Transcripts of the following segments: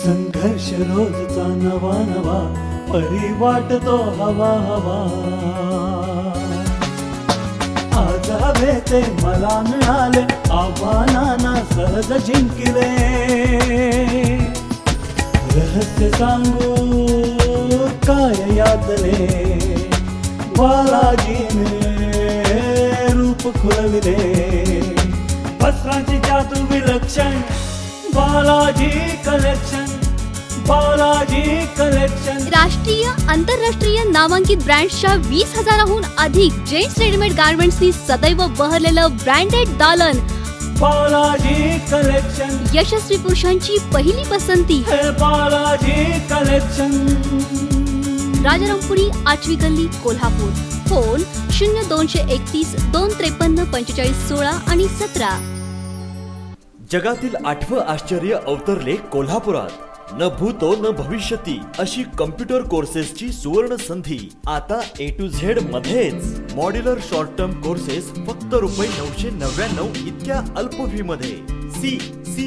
संघर्ष रोजचा नवा नवा, परी वाटतो हवा हवा. आज हवे ते मला मिळाले, आव्हानांना सहज जिंकले. रहस्य सांगू काय यातले, बालाजीने रूप खुलविले. वस्त्रांची जादू विलक्षण, बालाजी कलेक्शन, बालाजी कलेक्शन. राष्ट्रीय आंतरराष्ट्रीय नामांकित ब्रँड्सच्या 20,000हून अधिक जेंट्स रेडीमेड गार्मेंट्सनी सदैव बहरलेलं ब्रँडेड दालन बालाजी कलेक्शन. यशस्वी पुरुषांची पहिली पसंती हे बालाजी कलेक्शन. राजारामपुरी 8वी गल्ली कोल्हापूर. फोन 0231 253 45 16 आणि 17. जगातील 8वं आश्चर्य अवतरले कोल्हापुरात. न भूतो न भविष्यती अशी कम्प्युटर कोर्सेसची सुवर्ण संधी आता A to Z मध्येच. मॉड्युलर शॉर्ट टर्म कोर्सेस फक्त ₹999 इतक्या अल्प फी मध्ये. C++,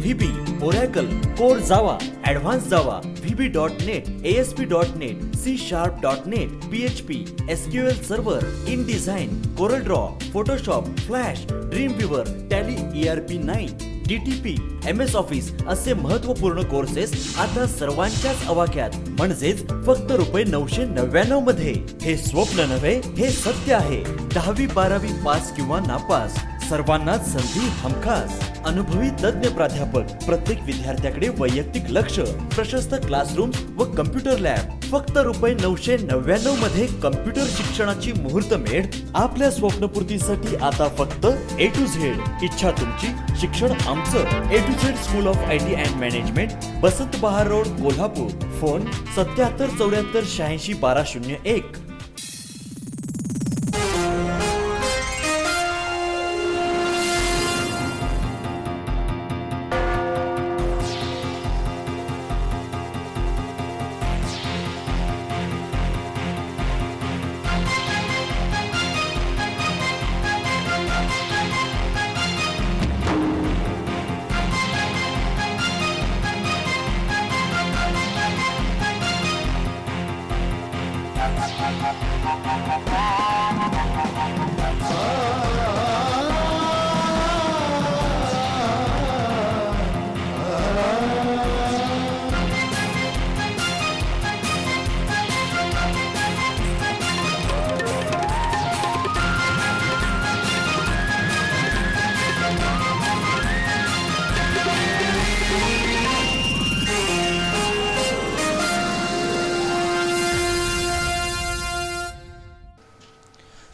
VB, Oracle, Core Java, Advanced Java, VB.NET, ASP.NET, C#.NET, PHP, SQL Server, InDesign, CorelDRAW, Photoshop, Flash, Dreamweaver, Tally ERP9, DTP, MS Office असे महत्वपूर्ण courses आता सर्वांच्याच आवाक्यात, म्हणजेच फक्त ₹999 मध्ये. हे स्वप्न नव्हे, हे सत्य आहे. 10वी 12वी पास किंवा नापास सर्वांनाच संधी हमखास. अनुभवी तज्ञ प्राध्यापक, प्रत्येक विद्यार्थ्याकडे वैयक्तिक लक्ष, प्रशस्त क्लासरूम व कम्प्युटर लॅब. फक्त ₹999 मध्ये कम्प्युटर शिक्षणाची मुहूर्त मेढ. आपल्या स्वप्नपूर्तीसाठी आता फक्त A to Z. इच्छा तुमची, शिक्षण आमचं. A to Z school of IT and management, Basant बहार रोड, कोल्हापूर. फोन 77 74 86 1201.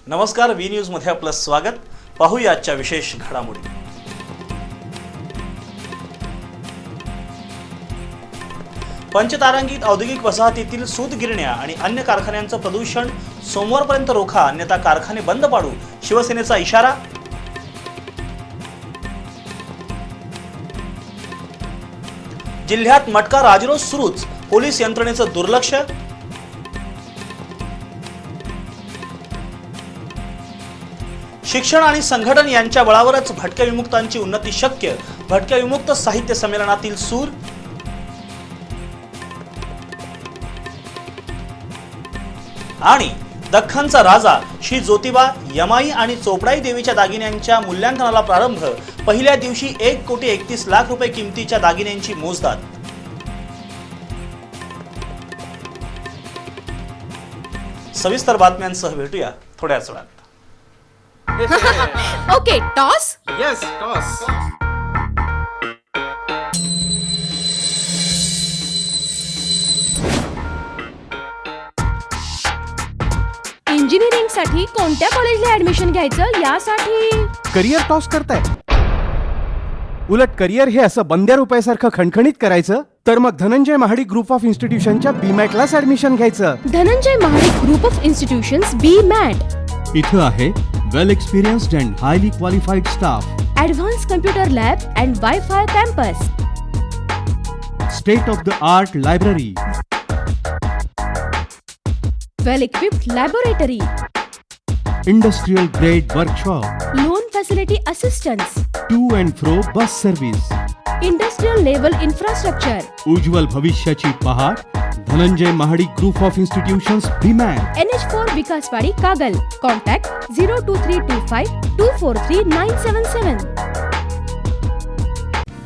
नमस्कार, वी न्यूज मध्ये आपलं स्वागत. पाहूया आजच्या विशेष घडामोडी. पंचतारांकित औद्योगिक वसाहतीतील सूत गिरण्या आणि अन्य कारखान्यांचं प्रदूषण सोमवारपर्यंत रोखा, अन्यथा कारखाने बंद पाडू, शिवसेनेचा इशारा. जिल्ह्यात मटका राजरोस सुरूच, पोलीस यंत्रणेचं दुर्लक्ष. शिक्षण आणि संघटन यांच्या बळावरच भटक्या विमुक्तांची उन्नती शक्य, भटक्या विमुक्त साहित्य संमेलनातील सूर. आणि दख्खनचा राजा श्री ज्योतिबा यमाई आणि चोपडाई देवीच्या दागिन्यांच्या मूल्यांकनाला प्रारंभ. पहिल्या दिवशी 1,31,00,000 रुपये किमतीच्या दागिन्यांची मोजदाद. सविस्तर बातम्यांसह भेटूया थोड्याच वेळात. Okay, toss. Yes, toss. Engineering साठी कोणत्या कॉलेजला ऍडमिशन घ्यायचं यासाठी करिअर टॉस करताय. उलट करिअर हे असं बंद्या रुपयासारखं खणखणीत करायचं तर मग धनंजय महाडिक ग्रुप ऑफ इन्स्टिट्यूशनच्या BMATलाच ऍडमिशन घ्यायचं. Dhananjay Mahadik group of institutions BMAT. इथं आहे well experienced and highly qualified staff, advance computer lab and wifi campus, state of the art library, well equipped laboratory, industrial grade workshop, loan facility assistance, to and fro bus service, industrial level infrastructure, उज्ज्वल भविष्याची पहाट. Dhananjay Mahadik group of institutions BMAT. NH4 Vikaswadi Kagal. Contact 02325243977.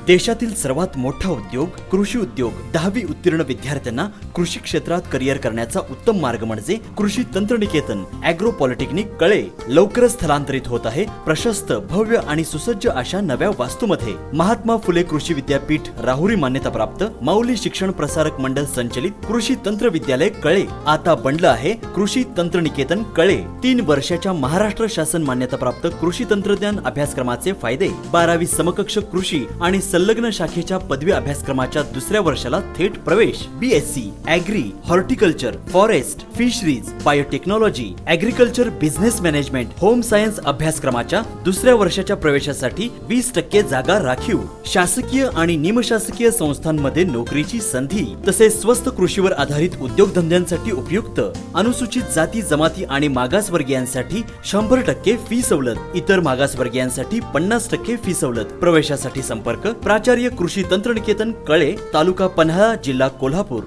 देशातील सर्वात मोठा उद्योग कृषी उद्योग. 10वी उत्तीर्ण विद्यार्थ्यांना कृषी क्षेत्रात करिअर करण्याचा उत्तम मार्ग म्हणजे कृषी तंत्रनिकेतन ॲग्रो पॉलिटेक्निक कळे. लवकरच स्थलांतरित होत आहे प्रशस्त भव्य आणि सुसज्ज अशा नव्या वास्तूमध्ये. महात्मा फुले कृषी विद्यापीठ राहुरी मान्यताप्राप्त माऊली शिक्षण प्रसारक मंडळ संचलित कृषी तंत्र विद्यालय कळे आता बनलं आहे कृषी तंत्रनिकेतन कळे. 3 वर्षाच्या महाराष्ट्र शासन मान्यताप्राप्त कृषी तंत्रज्ञान अभ्यासक्रमाचे फायदे. 12वी समकक्ष कृषी आणि संलग्न शाखेच्या पदवी अभ्यासक्रमाच्या दुसऱ्या वर्षाला थेट प्रवेश. BSc agri, horticulture, forestry, fisheries, biotechnology, agriculture business management, home science अभ्यासक्रमाच्या दुसऱ्या वर्षाच्या प्रवेशासाठी 20% जागा राखीव. शासकीय आणि निमशासकीय संस्थांमध्ये नोकरीची संधी. तसेच स्वस्त कृषीवर आधारित उद्योगधंद्यांसाठी उपयुक्त. अनुसूचित जाती जमाती आणि मागासवर्गीयांसाठी 100% फी सवलत. इतर मागासवर्गीयांसाठी 50% फी सवलत. प्रवेशासाठी संपर्क प्राचार्य कृषी तंत्रनिकेतन कळे, तालुका पन्हाळा, जिल्हा कोल्हापूर.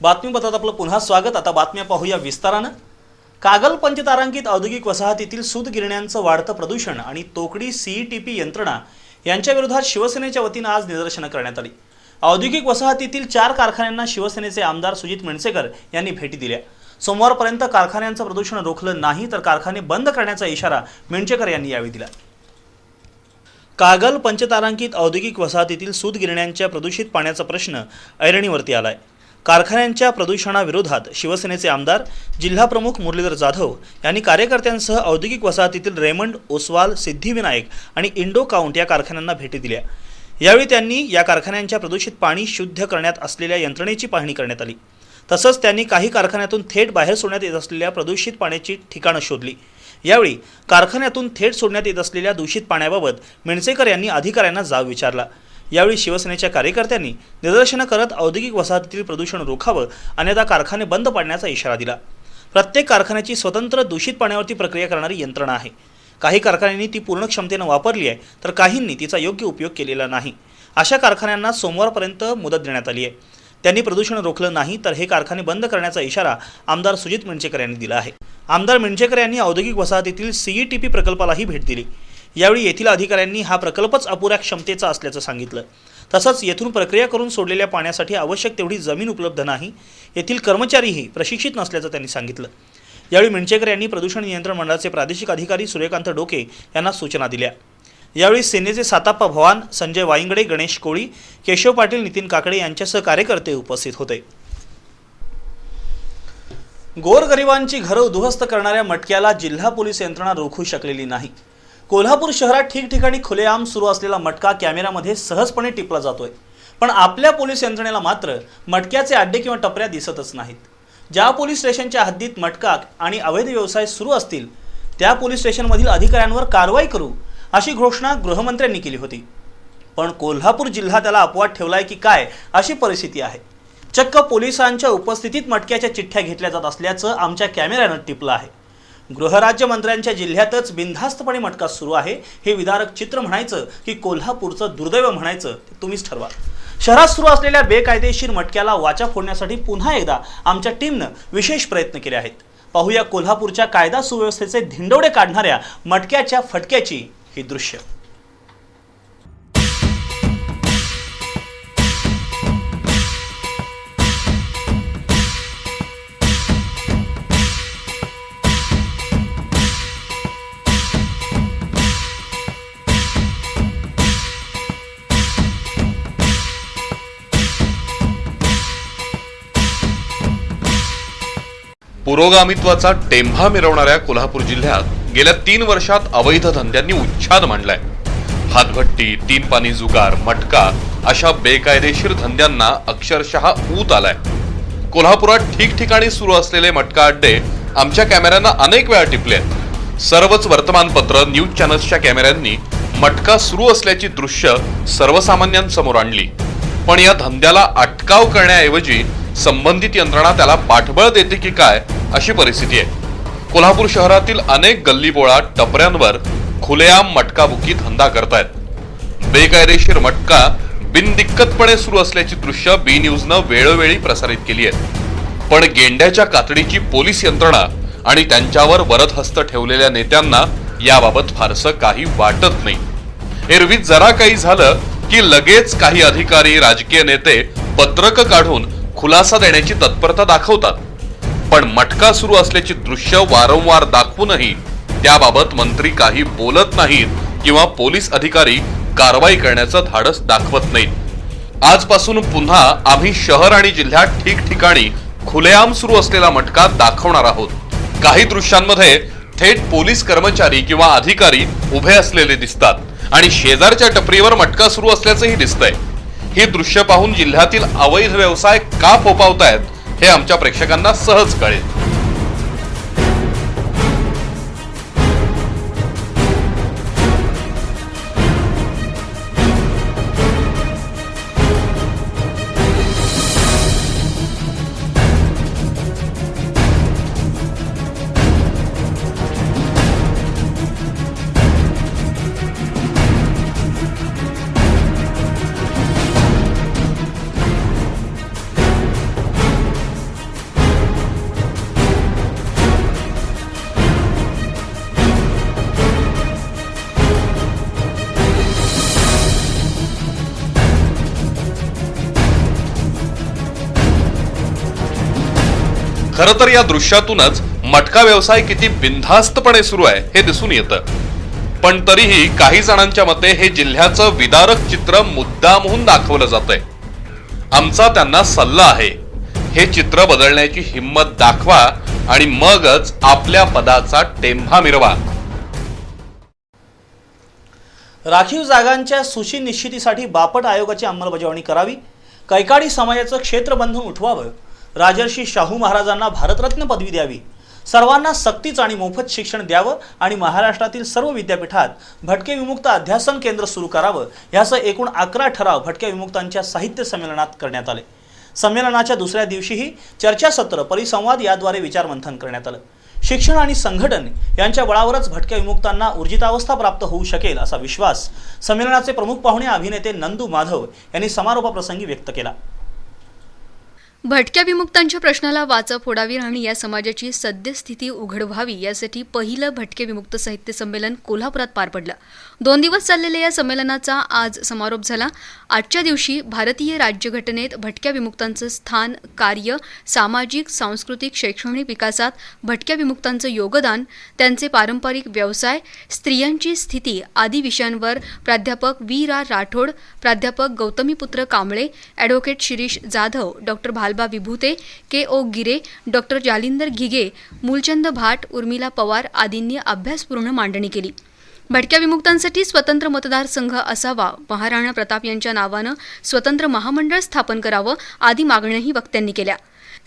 बातमीपत्रात आपलं पुन्हा स्वागत. आता बातम्या पाहूया विस्तारानं. कागल पंचतारांकित औद्योगिक वसाहतीतील सूत गिरण्यांचं वाढतं प्रदूषण आणि तोकडी CETP यंत्रणा यांच्या विरोधात शिवसेनेच्या वतीनं आज निदर्शनं करण्यात आली. औद्योगिक वसाहतीतील 4 कारखान्यांना शिवसेनेचे आमदार सुजित मिणसेकर यांनी भेटी दिल्या. सोमवारपर्यंत कारखान्यांचं प्रदूषण रोखलं नाही तर कारखाने बंद करण्याचा इशारा मिणसेकर यांनी यावेळी दिला. कागल पंचतारांकित औद्योगिक वसाहतीतील सूत गिरण्यांच्या प्रदूषित पाण्याचा प्रश्न ऐरणीवरती आलाय. कारखान्यांच्या प्रदूषणाविरोधात शिवसेनेचे आमदार जिल्हाप्रमुख मुरलीधर जाधव यांनी कार्यकर्त्यांसह औद्योगिक वसाहतीतील रेमंड, ओसवाल, सिद्धिविनायक आणि इंडो काउंट या कारखान्यांना भेटी दिल्या. यावेळी त्यांनी या कारखान्यांच्या प्रदूषित पाणी शुद्ध करण्यात असलेल्या यंत्रणेची पाहणी करण्यात आली. तसंच त्यांनी काही कारखान्यातून थेट बाहेर सोडण्यात येत असलेल्या प्रदूषित पाण्याची ठिकाणं शोधली. यावेळी कारखान्यातून थेट सोडण्यात येत असलेल्या दूषित पाण्याबाबत मिणसेकर यांनी अधिकाऱ्यांना जाब विचारला. यावेळी शिवसेनेच्या कार्यकर्त्यांनी निदर्शनं करत औद्योगिक वसाहतीतील प्रदूषण रोखावं अन्यथा कारखाने बंद पाडण्याचा इशारा दिला. प्रत्येक कारखान्याची स्वतंत्र दूषित पाण्यावरती प्रक्रिया करणारी यंत्रणा आहे. काही कारखान्यांनी ती पूर्ण क्षमतेनं वापरली आहे तर काहींनी तिचा योग्य उपयोग केलेला नाही. अशा कारखान्यांना सोमवारपर्यंत मुदत देण्यात आली आहे. त्यांनी प्रदूषण रोखलं नाही तर हे कारखाने बंद करण्याचा इशारा आमदार सुजित मिणसेकर यांनी दिला आहे. आमदार मिणसेकर यांनी औद्योगिक वसाहतीतील CETP प्रकल्पालाही भेट दिली. यावेळी येथील अधिकाऱ्यांनी हा प्रकल्पच अपुऱ्या क्षमतेचा असल्याचं सांगितलं. तसंच येथून प्रक्रिया करून सोडलेल्या पाण्यासाठी आवश्यक तेवढी जमीन उपलब्ध नाही. येथील कर्मचारीही प्रशिक्षित नसल्याचं त्यांनी सांगितलं. यावेळी मिणसेकर यांनी प्रदूषण नियंत्रण मंडळाचे प्रादेशिक अधिकारी सूर्यकांत डोके यांना सूचना दिल्या. यावेळी सेनेचे साताप्पा भवान, संजय वाईंगडे, गणेश कोळी, केशव पाटील, नितीन काकडे यांच्यासह कार्यकर्ते उपस्थित होते. गोरगरिबांची घरं उद्ध्वस्त करणाऱ्या मटक्याला जिल्हा पोलीस यंत्रणा रोखू शकलेली नाही. कोल्हापूर शहरात ठिकठिकाणी खुलेआम सुरू असलेला मटका कॅमेऱ्यामध्ये सहजपणे टिपला जातोय. पण आपल्या पोलीस यंत्रणेला मात्र मटक्याचे अड्डे किंवा टपऱ्या दिसतच नाहीत. ज्या पोलीस स्टेशनच्या हद्दीत मटका आणि अवैध व्यवसाय सुरू असतील त्या पोलीस स्टेशनमधील अधिकाऱ्यांवर कारवाई करू अशी घोषणा गृहमंत्र्यांनी केली होती. पण कोल्हापूर जिल्हा त्याला अपवाद ठेवलाय की काय अशी परिस्थिती आहे. चक्क पोलिसांच्या उपस्थितीत मटक्याच्या चिठ्ठ्या घेतल्या जात असल्याचं आमच्या कॅमेऱ्यानं टिपलं आहे. गृहराज्यमंत्र्यांच्या जिल्ह्यातच बिनधास्तपणे मटका सुरू आहे. हे विदारक चित्र म्हणायचं की कोल्हापूरचं दुर्दैव म्हणायचं ते तुम्हीच ठरवा. शहरात सुरू असलेल्या बेकायदेशीर मटक्याला वाचा फोडण्यासाठी पुन्हा एकदा आमच्या टीमनं विशेष प्रयत्न केले आहेत. पाहूया कोल्हापूरच्या कायदा सुव्यवस्थेचे धिंडवडे काढणाऱ्या मटक्याच्या फटक्याची ही दृश्य. पुरोगामित्वाचा टेंभा मिरवणाऱ्या कोल्हापूर जिल्ह्यात गेल्या 3 वर्षात अवैध धंद्यांनी उच्छाद मांडलाय. हातभट्टी, 3 पानी जुगार, मटका अशा बेकायदेशीर धंद्यांना अक्षरशः ऊत आलाय. कोल्हापुरात ठिकठिकाणी सुरू असलेले मटका अड्डे आमच्या कॅमेऱ्यांना अनेक वेळा टिपले. सर्वच वर्तमानपत्र, न्यूज चॅनल्सच्या कॅमेऱ्यांनी मटका सुरू असल्याची दृश्य सर्वसामान्यांसमोर आणली. पण या धंद्याला अटकाव करण्याऐवजी संबंधित यंत्रणा त्याला पाठबळ देते की काय अशी परिस्थिती आहे. कोल्हापूर शहरातील अनेक गल्लीबोळा टपऱ्यांवर खुलेआम मटकाबुकी धंदा करतायत. बेकायदेशीर मटका बिनदिक्कतपणे सुरू असल्याची दृश्य बी न्यूजनं वेळोवेळी प्रसारित केली आहेत. पण गेंड्याच्या कातडीची पोलीस यंत्रणा आणि त्यांच्यावर वरदहस्त ठेवलेल्या नेत्यांना याबाबत फारसं काही वाटत नाही. एरवी जरा काही झालं की लगेच काही अधिकारी, राजकीय नेते पत्रक काढून खुलासा देण्याची तत्परता दाखवतात. पण मटका सुरू असल्याची दृश्य वारंवार दाखवूनही त्याबाबत मंत्री काही बोलत नाहीत किंवा पोलीस अधिकारी कारवाई करण्याचं धाडस दाखवत नाहीत. आजपासून पुन्हा आम्ही शहर आणि जिल्ह्यात ठिकठिकाणी खुलेआम सुरू असलेला मटका दाखवणार आहोत. काही दृश्यांमध्ये थेट पोलीस कर्मचारी किंवा अधिकारी उभे असलेले दिसतात आणि शेजारच्या टपरीवर मटका सुरू असल्याचंही दिसतंय. ही दृश्य पाहून जिल्ह्यातील अवैध व्यवसाय का फोफावतायत हे आमच्या प्रेक्षकांना सहज कळेल. खरं तर या दृश्यातूनच मटका व्यवसाय किती बिनधास्तपणे सुरू आहे हे दिसून येतं. पण तरीही काही जणांच्या मते हे जिल्ह्याचं विदारक चित्र मुद्दामहून दाखवलं जातंय. आमचा त्यांना सल्ला आहे, हे चित्र बदलण्याची हिम्मत दाखवा आणि मगच आपल्या पदाचा टेंभा मिरवा. राखीव जागांच्या सूची निश्चितीसाठी बापट आयोगाची अंमलबजावणी करावी. कैकाडी समाजाचं क्षेत्रबंधन उठवावं. राजर्षी शाहू महाराजांना भारतरत्न पदवी द्यावी. सर्वांना सक्तीचं आणि मोफत शिक्षण द्यावं आणि महाराष्ट्रातील सर्व विद्यापीठात भटके विमुक्त अध्यासन केंद्र सुरू करावं. यासह एकूण 11 ठराव भटक्या विमुक्तांच्या साहित्य संमेलनात करण्यात आले. संमेलनाच्या दुसऱ्या दिवशीही चर्चासत्र, परिसंवाद याद्वारे विचारमंथन करण्यात आलं. शिक्षण आणि संघटन यांच्या बळावरच भटक्या विमुक्तांना ऊर्जितावस्था प्राप्त होऊ शकेल असा विश्वास संमेलनाचे प्रमुख पाहुणे अभिनेते नंदू माधव यांनी समारोपाप्रसंगी व्यक्त केला. भटक्या विमुक्तांच्या प्रश्नाला वाचा फोडावी आणि या समाजाची सद्यस्थिती उघड व्हावी यासाठी पहिलं भटके विमुक्त साहित्य संमेलन कोल्हापुरात पार पडलं. 2 दिवस चाललेल्या या संमेलनाचा आज समारोप झाला. आजच्या दिवशी भारतीय राज्यघटनेत भटक्या विमुक्तांचं स्थान, कार्य, सामाजिक, सांस्कृतिक, शैक्षणिक विकासात भटक्या विमुक्तांचं योगदान, त्यांचे पारंपरिक व्यवसाय, स्त्रियांची स्थिती आदी विषयांवर प्राध्यापक व्ही. रा. राठोड, प्राध्यापक गौतमीपुत्र कांबळे, ॲडव्होकेट शिरीष जाधव, डॉक्टर भालबा विभूते, के. ओ. गिरे, डॉक्टर जालिंदर घिगे, मूलचंद भाट, उर्मिला पवार आदींनी अभ्यासपूर्ण मांडणी केली. भटक्या विमुक्तांसाठी स्वतंत्र मतदारसंघ असावा, महाराणा प्रताप यांच्या नावानं स्वतंत्र महामंडळ स्थापन करावं आदी मागण्याही वक्त्यांनी केल्या.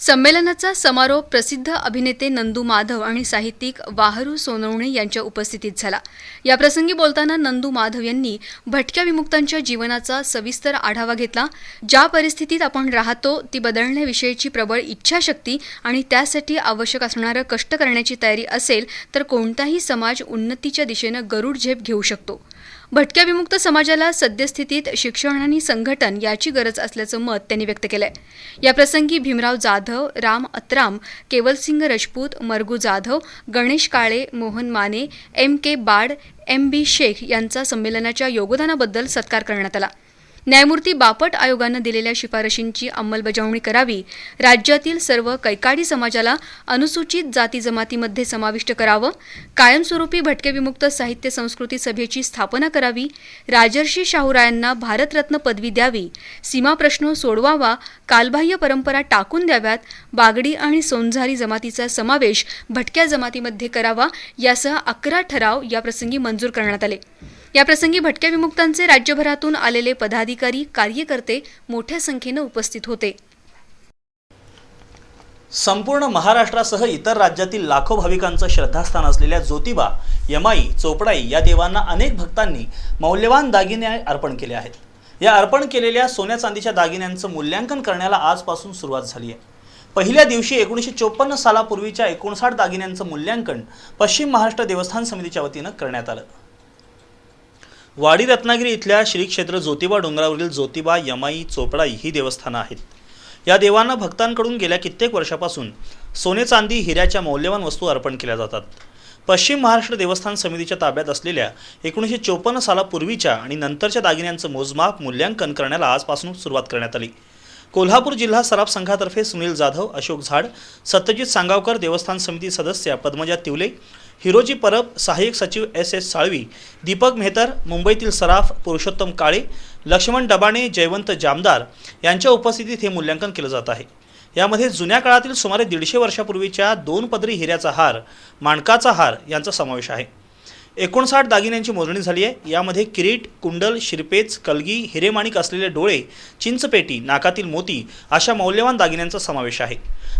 संमेलनाचा समारोप प्रसिद्ध अभिनेते नंदू माधव आणि साहित्यिक वाहरू सोनवणे यांच्या उपस्थितीत झाला. याप्रसंगी बोलताना नंदू माधव यांनी भटक्या विमुक्तांच्या जीवनाचा सविस्तर आढावा घेतला. ज्या परिस्थितीत आपण राहतो ती बदलण्याविषयीची प्रबळ इच्छाशक्ती आणि त्यासाठी आवश्यक असणारं कष्ट करण्याची तयारी असेल तर कोणताही समाज उन्नतीच्या दिशेनं गरुड झेप घेऊ शकतो. भटक्या विमुक्त समाजाला सद्यस्थितीत शिक्षण आणि संघटन याची गरज असल्याचं मत त्यांनी व्यक्त केलंय. याप्रसंगी भीमराव जाधव, राम अत्राम, केवलसिंग राजपूत, मरगू जाधव, गणेश काळे, मोहन माने, एम. के. बाड, एम. बी. शेख यांचा संमेलनाच्या योगदानाबद्दल सत्कार करण्यात आला. न्यायमूर्ती बापट आयोगानं दिलेल्या शिफारशींची अंमलबजावणी करावी. राज्यातील सर्व कैकाडी समाजाला अनुसूचित जाती जमातीमध्ये समाविष्ट करावं. कायमस्वरूपी भटके विमुक्त साहित्य संस्कृती सभेची स्थापना करावी. राजर्षी शाहूरायांना भारतरत्न पदवी द्यावी. सीमाप्रश्न सोडवावा. कालबाह्य परंपरा टाकून द्याव्यात. बागडी आणि सोनझारी जमातीचा समावेश भटक्या जमातीमध्ये करावा. यासह 11 ठराव याप्रसंगी मंजूर करण्यात आले. याप्रसंगी भटक्या विमुक्तांचे राज्यभरातून आलेले पदाधिकारी, कार्यकर्ते मोठ्या संख्येनं उपस्थित होते. संपूर्ण महाराष्ट्रासह इतर राज्यातील लाखो भाविकांचं श्रद्धास्थान असलेल्या ज्योतिबा, यमाई, चोपडाई या देवांना अनेक भक्तांनी मौल्यवान दागिने अर्पण केले आहेत. या अर्पण केलेल्या सोन्या चांदीच्या दागिन्यांचं मूल्यांकन करण्याला आजपासून सुरुवात झाली आहे. पहिल्या दिवशी 1954 सालापूर्वीच्या 59 दागिन्यांचं मूल्यांकन पश्चिम महाराष्ट्र देवस्थान समितीच्या वतीनं करण्यात आलं. वाडी रत्नागिरी इथल्या श्री क्षेत्र ज्योतिबा डोंगरावरील ज्योतिबा, यमाई, चोपडाई ही देवस्थानं आहेत. या देवांना भक्तांकडून गेल्या कित्येक वर्षापासून सोने, चांदी, हिऱ्याच्या मौल्यवान वस्तू अर्पण केल्या जातात. पश्चिम महाराष्ट्र देवस्थान समितीच्या ताब्यात असलेल्या 1954 सालापूर्वीच्या आणि नंतरच्या दागिन्यांचं मोजमाप, मूल्यांकन करण्याला आजपासून सुरुवात करण्यात आली. कोल्हापूर जिल्हा सराफ संघातर्फे सुनील जाधव, अशोक झाड, सत्यजित सांगावकर, देवस्थान समिती सदस्य पद्मजा तिवले, हिरोजी परब, सहाय्यक सचिव S.S. साळवी, दीपक मेहतर, मुंबईतील सराफ पुरुषोत्तम काळे, लक्ष्मण डबाणे, जयवंत जामदार यांच्या उपस्थितीत हे मूल्यांकन केलं जात आहे. यामध्ये जुन्या काळातील सुमारे 150 वर्षापूर्वीच्या 2 पदरी हिऱ्याचा हार, माणकाचा हार यांचा समावेश आहे. 59 दागिन्यांची मोजणी झाली आहे. यामध्ये किरीट, कुंडल, शिरपेच, कलगी, हिरेमाणिक असलेले डोळे, चिंचपेटी, नाकातील मोती अशा मौल्यवान दागिन्यांचा समावेश आहे.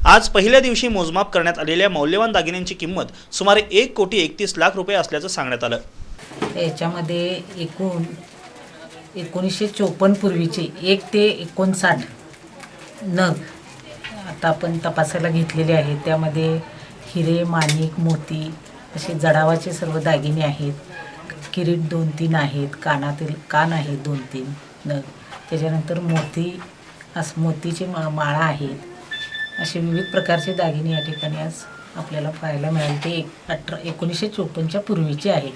आज पहिल्या दिवशी मोजमाप करण्यात आलेल्या मौल्यवान दागिन्यांची किंमत सुमारे 1,31,00,000 रुपये असल्याचं सांगण्यात आलं. याच्यामध्ये एकूण 1954 पूर्वीचे 1 ते 59 नग आता आपण तपासायला घेतलेले आहेत. त्यामध्ये हिरे, माणिक, मोती असे जडावाचे सर्व दागिने आहेत. किरीट 2-3 आहेत, कान आहेत 2-3 नग. त्याच्यानंतर मोतीचे माळा आहेत. असे विविध प्रकारचे दागिने या ठिकाणी आज आपल्याला पाहायला मिळाले. ते 1954च्या पूर्वीचे आहे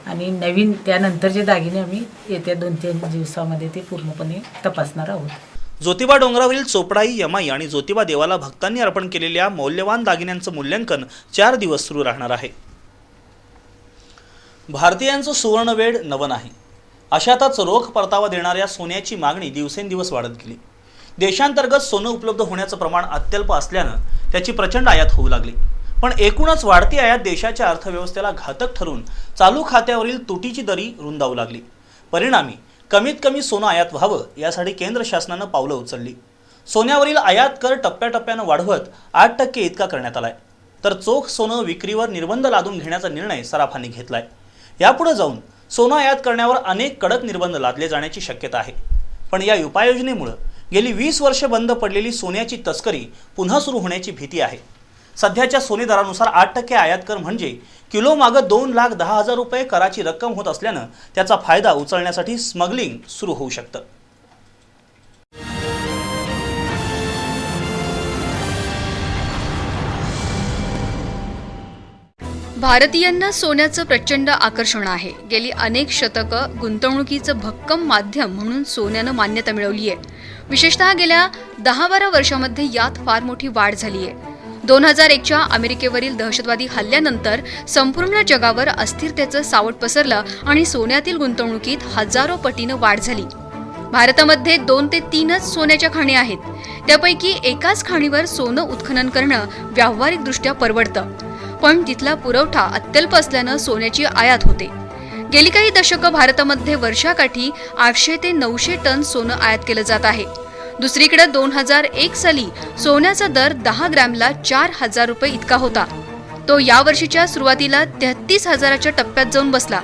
आणि नवीन त्यानंतरचे दागिने आम्ही येत्या 2-3 दिवसामध्ये ते पूर्णपणे तपासणार आहोत. ज्योतिबा डोंगरावरील चोपडाई, यमाई आणि ज्योतिबा देवाला भक्तांनी अर्पण केलेल्या मौल्यवान दागिन्यांचं मूल्यांकन 4 दिवस सुरू राहणार आहे. भारतीयांचं सुवर्णवेड नवं नाही. अशातच रोख परतावा देणाऱ्या सोन्याची मागणी दिवसेंदिवस वाढत गेली. देशांतर्गत सोनं उपलब्ध होण्याचं प्रमाण अत्यल्प असल्यानं त्याची प्रचंड आयात होऊ लागली. पण एकूणच वाढती आयात देशाच्या अर्थव्यवस्थेला घातक ठरून चालू खात्यावरील तुटीची दरी रुंदावू लागली. परिणामी कमीत कमी सोनं आयात व्हावं यासाठी केंद्र शासनानं पावलं उचलली. सोन्यावरील आयात कर टप्प्याटप्प्यानं वाढवत 8% इतका करण्यात आलाय. तर चोख सोनं विक्रीवर निर्बंध लादून घेण्याचा निर्णय सराफांनी घेतलाय. यापुढे जाऊन सोनं आयात करण्यावर अनेक कडक निर्बंध लादले जाण्याची शक्यता आहे. पण या उपाययोजनेमुळे गेली 20 वर्ष बंद पडलेली सोन्याची तस्करी पुन्हा सुरू होण्याची भीती आहे. सध्याच्या सोने दरानुसार 8% आयात कर म्हणजे किलो मागं 2,10,000 रुपये कराची रक्कम होत असल्यानं त्याचा फायदा उचलण्यासाठी स्मगलिंग सुरू होऊ शकतं. भारतीयांना सोन्याचं प्रचंड आकर्षण आहे. गेली अनेक शतकं गुंतवणुकीचं भक्कम माध्यम म्हणून सोन्यानं मान्यता मिळवली आहे. विशेषतः गेल्या 10-12 वर्षांमध्ये यात फार मोठी वाढ झाली आहे. 2001च्या अमेरिकेवरील दहशतवादी हल्ल्यानंतर संपूर्ण जगावर अस्थिरतेचं सावट पसरलं आणि सोन्यातील गुंतवणुकीत हजारो पटीनं वाढ झाली. भारतामध्ये 2 ते 3च सोन्याच्या खाणी आहेत. त्यापैकी एकाच खाणीवर सोनं उत्खनन करणं व्यावहारिकदृष्ट्या परवडतं. पण तिथला पुरवठा अत्यल्प असल्यानं सोन्याची आयात होते. गेली काही दशकं भारतामध्ये वर्षाकाठी 800 ते 900 टन सोनं आयात केलं जात आहे. दुसरीकडे 2001 साली सोन्याचा दर 10 ग्रॅमला 4,000 रुपये इतका होता. तो यावर्षीच्या सुरुवातीला 33,000च्या टप्प्यात जाऊन बसला.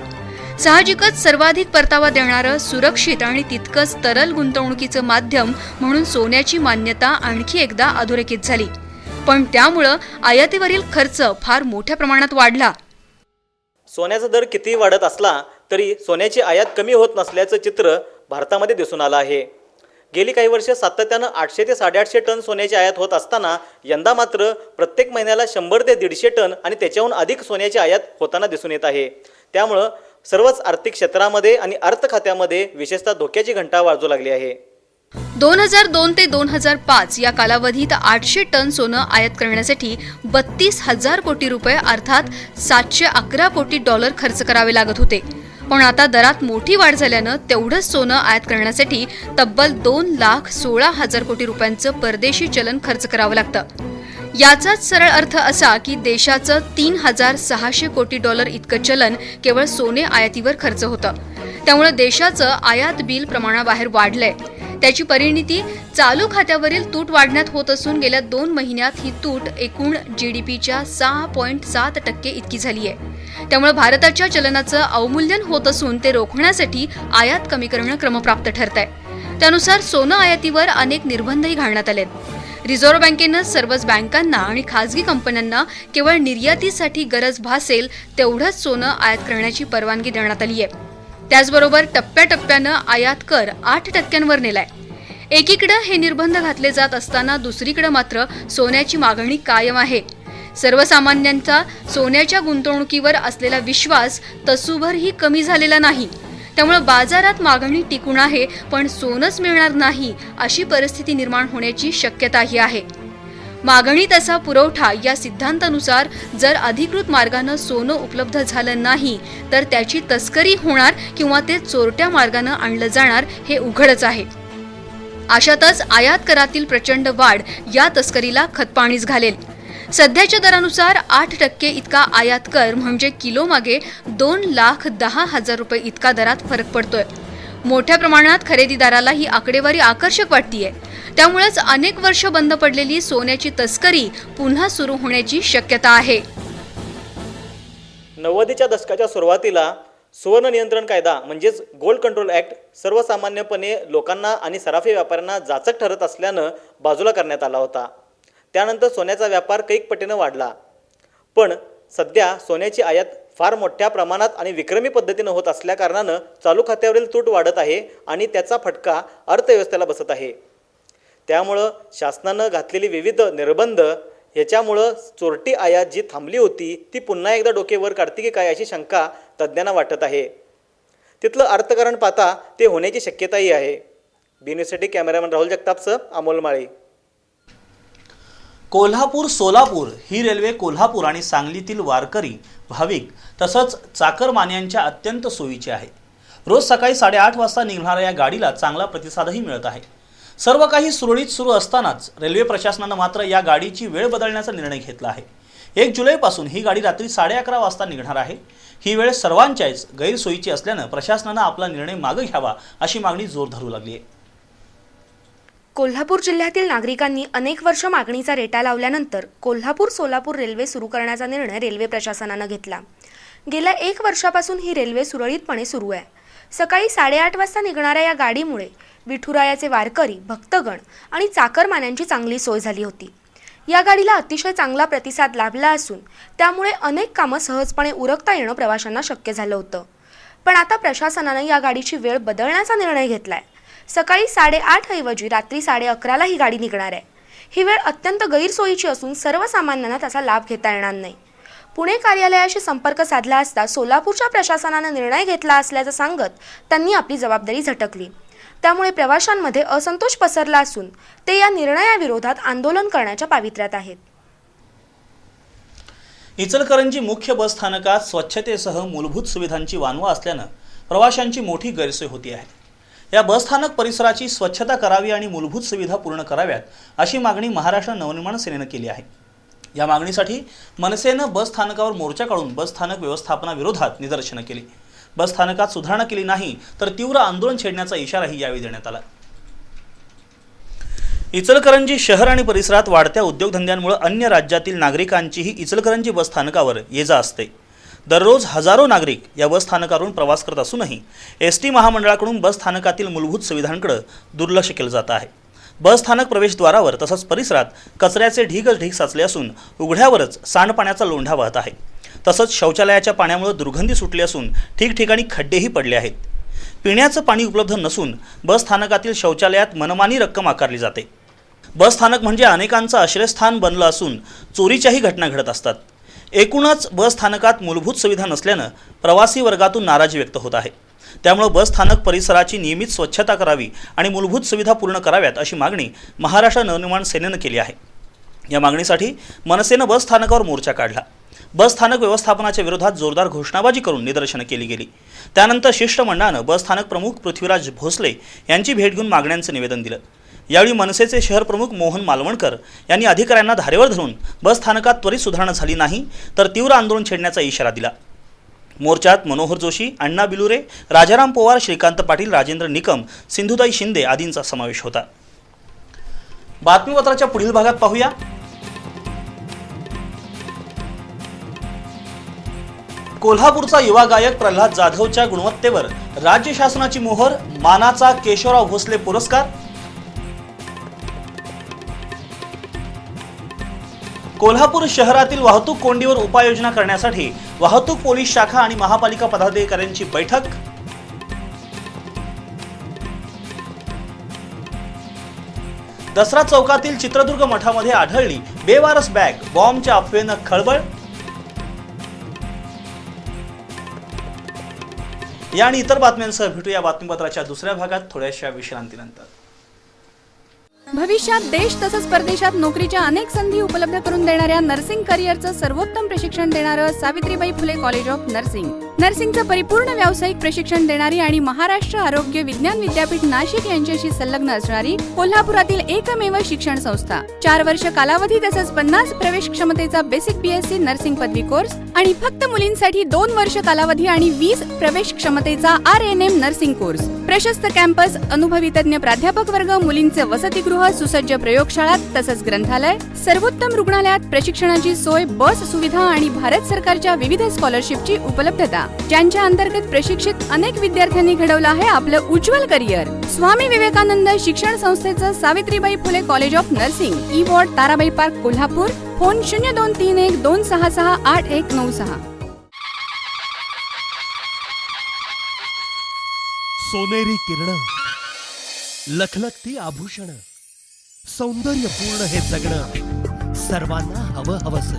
साहजिकच सर्वाधिक परतावा देणारं, सुरक्षित आणि तितकंच तरल गुंतवणुकीचं माध्यम म्हणून सोन्याची मान्यता आणखी एकदा अधोरेखित झाली. पण त्यामुळं आयातीवरील खर्च फार मोठ्या प्रमाणात वाढला. सोन्याचा दर किती वाढत असला तरी सोन्याची आयात कमी होत नसल्याचं चित्र भारतामध्ये दिसून आलं आहे. गेली काही वर्ष सातत्यानं 800 ते 850 टन सोन्याची आयात होत असताना यंदा मात्र प्रत्येक महिन्याला 100 ते 150 टन आणि त्याच्याहून अधिक सोन्याची आयात होताना दिसून येत आहे. त्यामुळं सर्वच आर्थिक क्षेत्रामध्ये आणि अर्थ खात्यामध्ये विशेषतः धोक्याची घंटा वाजू लागली आहे. 2002 ते 2005 या कालावधीत 800 टन सोनं आयात करण्यासाठी 32,000 कोटी रुपये अर्थात $711 कोटी खर्च करावे लागत होते. पण आता दरात मोठी वाढ झाल्यानं तेवढंच सोनं आयात करण्यासाठी तब्बल 2,16,000 कोटी रुपयांचं परदेशी चलन खर्च करावं लागतं. याचाच सरळ अर्थ असा की देशाचं $3,600 कोटी इतकं चलन केवळ सोने आयातीवर खर्च होतं. त्यामुळे देशाचं आयात बिल प्रमाणाबाहेर वाढलंय. त्याची परिणिती चालू खात्यावरील तूट वाढण्यात होत असून गेल्या 2 महिन्यात ही तूट एकूण GDPच्या 6.7% इतकी झाली आहे. त्यामुळे भारताच्या चलनाचं अवमूल्यन होत असून ते रोखण्यासाठी आयात कमी करणं क्रमप्राप्त ठरत आहे. त्यानुसार सोनं आयातीवर अनेक निर्बंधही घालण्यात आलेत. रिझर्व्ह बँकेनं सर्वच बँकांना आणि खासगी कंपन्यांना केवळ निर्यातीसाठी गरज भासेल तेवढंच सोनं आयात करण्याची परवानगी देण्यात आली आहे. त्याचबरोबर टप्प्याटप्प्यानं आयात कर 8% नेलाय. एकीकडे हे निर्बंध घातले जात असताना दुसरीकडे मात्र सोन्याची मागणी कायम आहे. सर्वसामान्यांचा सोन्याच्या गुंतवणुकीवर असलेला विश्वास तसूभरही कमी झालेला नाही. त्यामुळे बाजारात मागणी टिकून आहे, पण सोनंच मिळणार नाही अशी परिस्थिती निर्माण होण्याची शक्यताही आहे. मागणी तसा पुरवठा या सिद्धांतानुसार जर अधिकृत मार्गानं सोनं उपलब्ध झालं नाही तर त्याची तस्करी होणार किंवा ते चोरट्या मार्गानं आणलं जाणार हे उघडच आहे. अशातच आयात करातील प्रचंड वाढ या तस्करीला खतपाणीच घालेल. सध्याच्या दरानुसार 8% इतका आयात कर म्हणजे किलोमागे 2,10,000 रुपये इतका दरात फरक पडतोय. मोठ्या प्रमाणात खरेदीदाराला ही आकडेवारी आकर्षक वाटतीये. त्यामुळेच अनेक वर्ष बंद पडलेली सोन्याची तस्करी पुन्हा सुरू होण्याची शक्यता आहे. 90च्या दशकाच्या सुरुवातीला सुवर्ण नियंत्रण कायदा म्हणजेच गोल्ड कंट्रोल ॲक्ट सर्वसामान्यपणे लोकांना आणि सराफी व्यापाऱ्यांना जाचक ठरत असल्यानं बाजूला करण्यात आला होता. त्यानंतर सोन्याचा व्यापार कैक पटीनं वाढला. पण सध्या सोन्याची आयात फार मोठ्या प्रमाणात आणि विक्रमी पद्धतीनं होत असल्याकारणानं चालू खात्यावरील तूट वाढत आहे आणि त्याचा फटका अर्थव्यवस्थेला बसत आहे. त्यामुळं शासनानं घातलेली विविध निर्बंध ह्याच्यामुळं चोरटी आयात जी थांबली होती ती पुन्हा एकदा डोकेवर काढते की काय अशी शंका तज्ज्ञांना वाटत आहे. तिथलं अर्थकारण पाहता ते होण्याची शक्यताही आहे. BNewsसाठी कॅमेरामॅन राहुल जगतापसह अमोल माळी. कोल्हापूर सोलापूर ही रेल्वे कोल्हापूर आणि सांगलीतील वारकरी भाविक तसंच चाकरमान्यांच्या अत्यंत सोयीची आहे. रोज सकाळी 8:30 वाजता निघणाऱ्या या गाडीला चांगला प्रतिसादही मिळत आहे. सर्व काही सुरळीत सुरू असतानाच रेल्वे प्रशासनानं मात्र या गाडीची वेळ बदलण्याचा निर्णय घेतला आहे. 1 जुलैपासून ही गाडी रात्री 11:30 वाजता निघणार आहे. ही वेळ सर्वांच्याच गैरसोयीची असल्यानं प्रशासनानं आपला निर्णय मागे घ्यावा अशी मागणी जोर धरू लागली आहे. कोल्हापूर जिल्ह्यातील नागरिकांनी अनेक वर्ष मागणीचा रेटा लावल्यानंतर कोल्हापूर सोलापूर रेल्वे सुरू करण्याचा निर्णय रेल्वे प्रशासनानं घेतला. गेल्या 1 वर्षापासून ही रेल्वे सुरळीतपणे सुरू आहे. सकाळी 8:30 वाजता निघणाऱ्या या गाडीमुळे विठुरायाचे वारकरी, भक्तगण आणि चाकरमान्यांची चांगली सोय झाली होती. या गाडीला अतिशय चांगला प्रतिसाद लाभला असून त्यामुळे अनेक कामं सहजपणे उरकता येणं प्रवाशांना शक्य झालं होतं. पण आता प्रशासनानं या गाडीची वेळ बदलण्याचा निर्णय घेतलाय. सकाळी 8:30 ऐवजी रात्री 11:30 ही गाडी निघणार आहे. ही वेळ अत्यंत गैरसोयीची असून सर्वसामान्यांना त्याचा लाभ घेता येणार नाही. पुणे कार्यालयाशी संपर्क साधला असता सोलापूरच्या प्रशासनानं निर्णय घेतला असल्याचं सांगत त्यांनी आपली जबाबदारी झटकली. त्यामुळे प्रवाशांमध्ये असंतोष पसरला असून ते या निर्णयाविरोधात आंदोलन करण्याच्या पावित्र्यात आहेत. इचलकरंजी मुख्य बस स्थानकात स्वच्छतेसह मूलभूत सुविधांची वानवा असल्यानं प्रवाशांची मोठी गैरसोय होती आहे. या बसस्थानक परिसराची स्वच्छता करावी आणि मूलभूत सुविधा पूर्ण कराव्यात अशी मागणी महाराष्ट्र नवनिर्माण सेनेनं केली आहे. या मागणीसाठी मनसेनं बसस्थानकावर मोर्चा काढून बसस्थानक व्यवस्थापनाविरोधात निदर्शनं केली. बसस्थानकात सुधारणा केली नाही तर तीव्र आंदोलन छेडण्याचा इशाराही यावेळी देण्यात आला. इचलकरंजी शहर आणि परिसरात वाढत्या उद्योगधंद्यांमुळे अन्य राज्यातील नागरिकांचीही इचलकरंजी बसस्थानकावर ये-जा असते. दररोज हजारो नागरिक या बसस्थानकावरून प्रवास करत असूनही ST महामंडळाकडून बसस्थानकातील मूलभूत सुविधांकडे दुर्लक्ष केलं जात आहे. बसस्थानक प्रवेशद्वारावर तसंच परिसरात कचऱ्याचे ढीगच ढीग साचले असून उघड्यावरच सांडपाण्याचा लोंढा वाहत आहे. तसंच शौचालयाच्या पाण्यामुळे दुर्गंधी सुटली असून ठिकठिकाणी खड्डेही पडले आहेत. पिण्याचं पाणी उपलब्ध नसून बसस्थानकातील शौचालयात मनमानी रक्कम आकारली जाते. बसस्थानक म्हणजे अनेकांचं आश्रयस्थान बनलं असून चोरीच्याही घटना घडत असतात. एकूणच बसस्थानकात मूलभूत सुविधा नसल्यानं प्रवासी वर्गातून नाराजी व्यक्त होत आहे. त्यामुळे बसस्थानक परिसराची नियमित स्वच्छता करावी आणि मूलभूत सुविधा पूर्ण कराव्यात अशी मागणी महाराष्ट्र नवनिर्माण सेनेनं केली आहे. या मागणीसाठी मनसेनं बसस्थानकावर मोर्चा काढला. बसस्थानक व्यवस्थापनाच्या विरोधात जोरदार घोषणाबाजी करून निदर्शनं केली गेली. त्यानंतर शिष्टमंडळानं बसस्थानक प्रमुख पृथ्वीराज भोसले यांची भेट घेऊन मागण्यांचं निवेदन दिलं. यावेळी मनसेचे शहर प्रमुख मोहन मालवणकर यांनी अधिकाऱ्यांना धारेवर धरून बसस्थानकात त्वरित सुधारणा झाली नाही तर तीव्र आंदोलन छेडण्याचा इशारा दिला. मोर्चात मनोहर जोशी, अण्णा बिलुरे, राजाराम पवार, श्रीकांत पाटील, राजेंद्र निकम, सिंधुताई शिंदे आदींचा समावेश होता. बातमीपत्राच्या पुढील भागात पाहूया. कोल्हापूरचा युवा गायक प्रल्हाद जाधवच्या गुणवत्तेवर राज्य शासनाची मोहर, मानाचा केशवराव भोसले पुरस्कार. कोल्हापूर शहरातील वाहतूक कोंडीवर उपाययोजना करण्यासाठी वाहतूक पोलीस शाखा आणि महापालिका पदाधिकाऱ्यांची बैठक. दसरा चौकातील चित्रदुर्ग मठामध्ये आढळली बेवारस बॅग, बॉम्बच्या अफवेनं खळबळ. या आणि इतर बातम्यांसह भेटूया बातमीपत्राच्या दुसऱ्या भागात थोड्याशा विश्रांतीनंतर. भविष्यात देश तसंच परदेशात नोकरीच्या अनेक संधी उपलब्ध करून देणाऱ्या नर्सिंग करिअरचं सर्वोत्तम प्रशिक्षण देणारं Savitribai Phule college of nursing. नर्सिंगचं परिपूर्ण व्यावसायिक प्रशिक्षण देणारी आणि महाराष्ट्र आरोग्य विज्ञान विद्यापीठ नाशिक यांच्याशी संलग्न असणारी कोल्हापुरातील एकमेव शिक्षण संस्था. 4 वर्ष कालावधी तसंच 50 प्रवेश क्षमतेचा बेसिक BSc नर्सिंग पदवी कोर्स आणि फक्त मुलींसाठी 2 वर्ष कालावधी आणि 20 प्रवेश क्षमतेचा RNM नर्सिंग कोर्स. प्रशस्त कॅम्पस, अनुभवी तज्ञ प्राध्यापक वर्ग, मुलींचे वसतिगृह, सुसज्ज प्रयोगशाळा तसंच ग्रंथालय, सर्वोत्तम रुग्णालयात प्रशिक्षणाची सोय, बस सुविधा आणि भारत सरकारच्या विविध स्कॉलरशिपची उपलब्धता, ज्यांच्या अंतर्गत प्रशिक्षित अनेक विद्यार्थ्यांनी घडवलं आहे आपलं उज्ज्वल करिअर. स्वामी विवेकानंद शिक्षण संस्थेचं Savitribai Phule college of nursing, E ward, Tarabai park, Kolhapur. Phone 0231 266 8196. सोनेरी किरण, लखलखती आभूषण, सौंदर्यपूर्ण हे जगणं सर्वांना हवं हवस.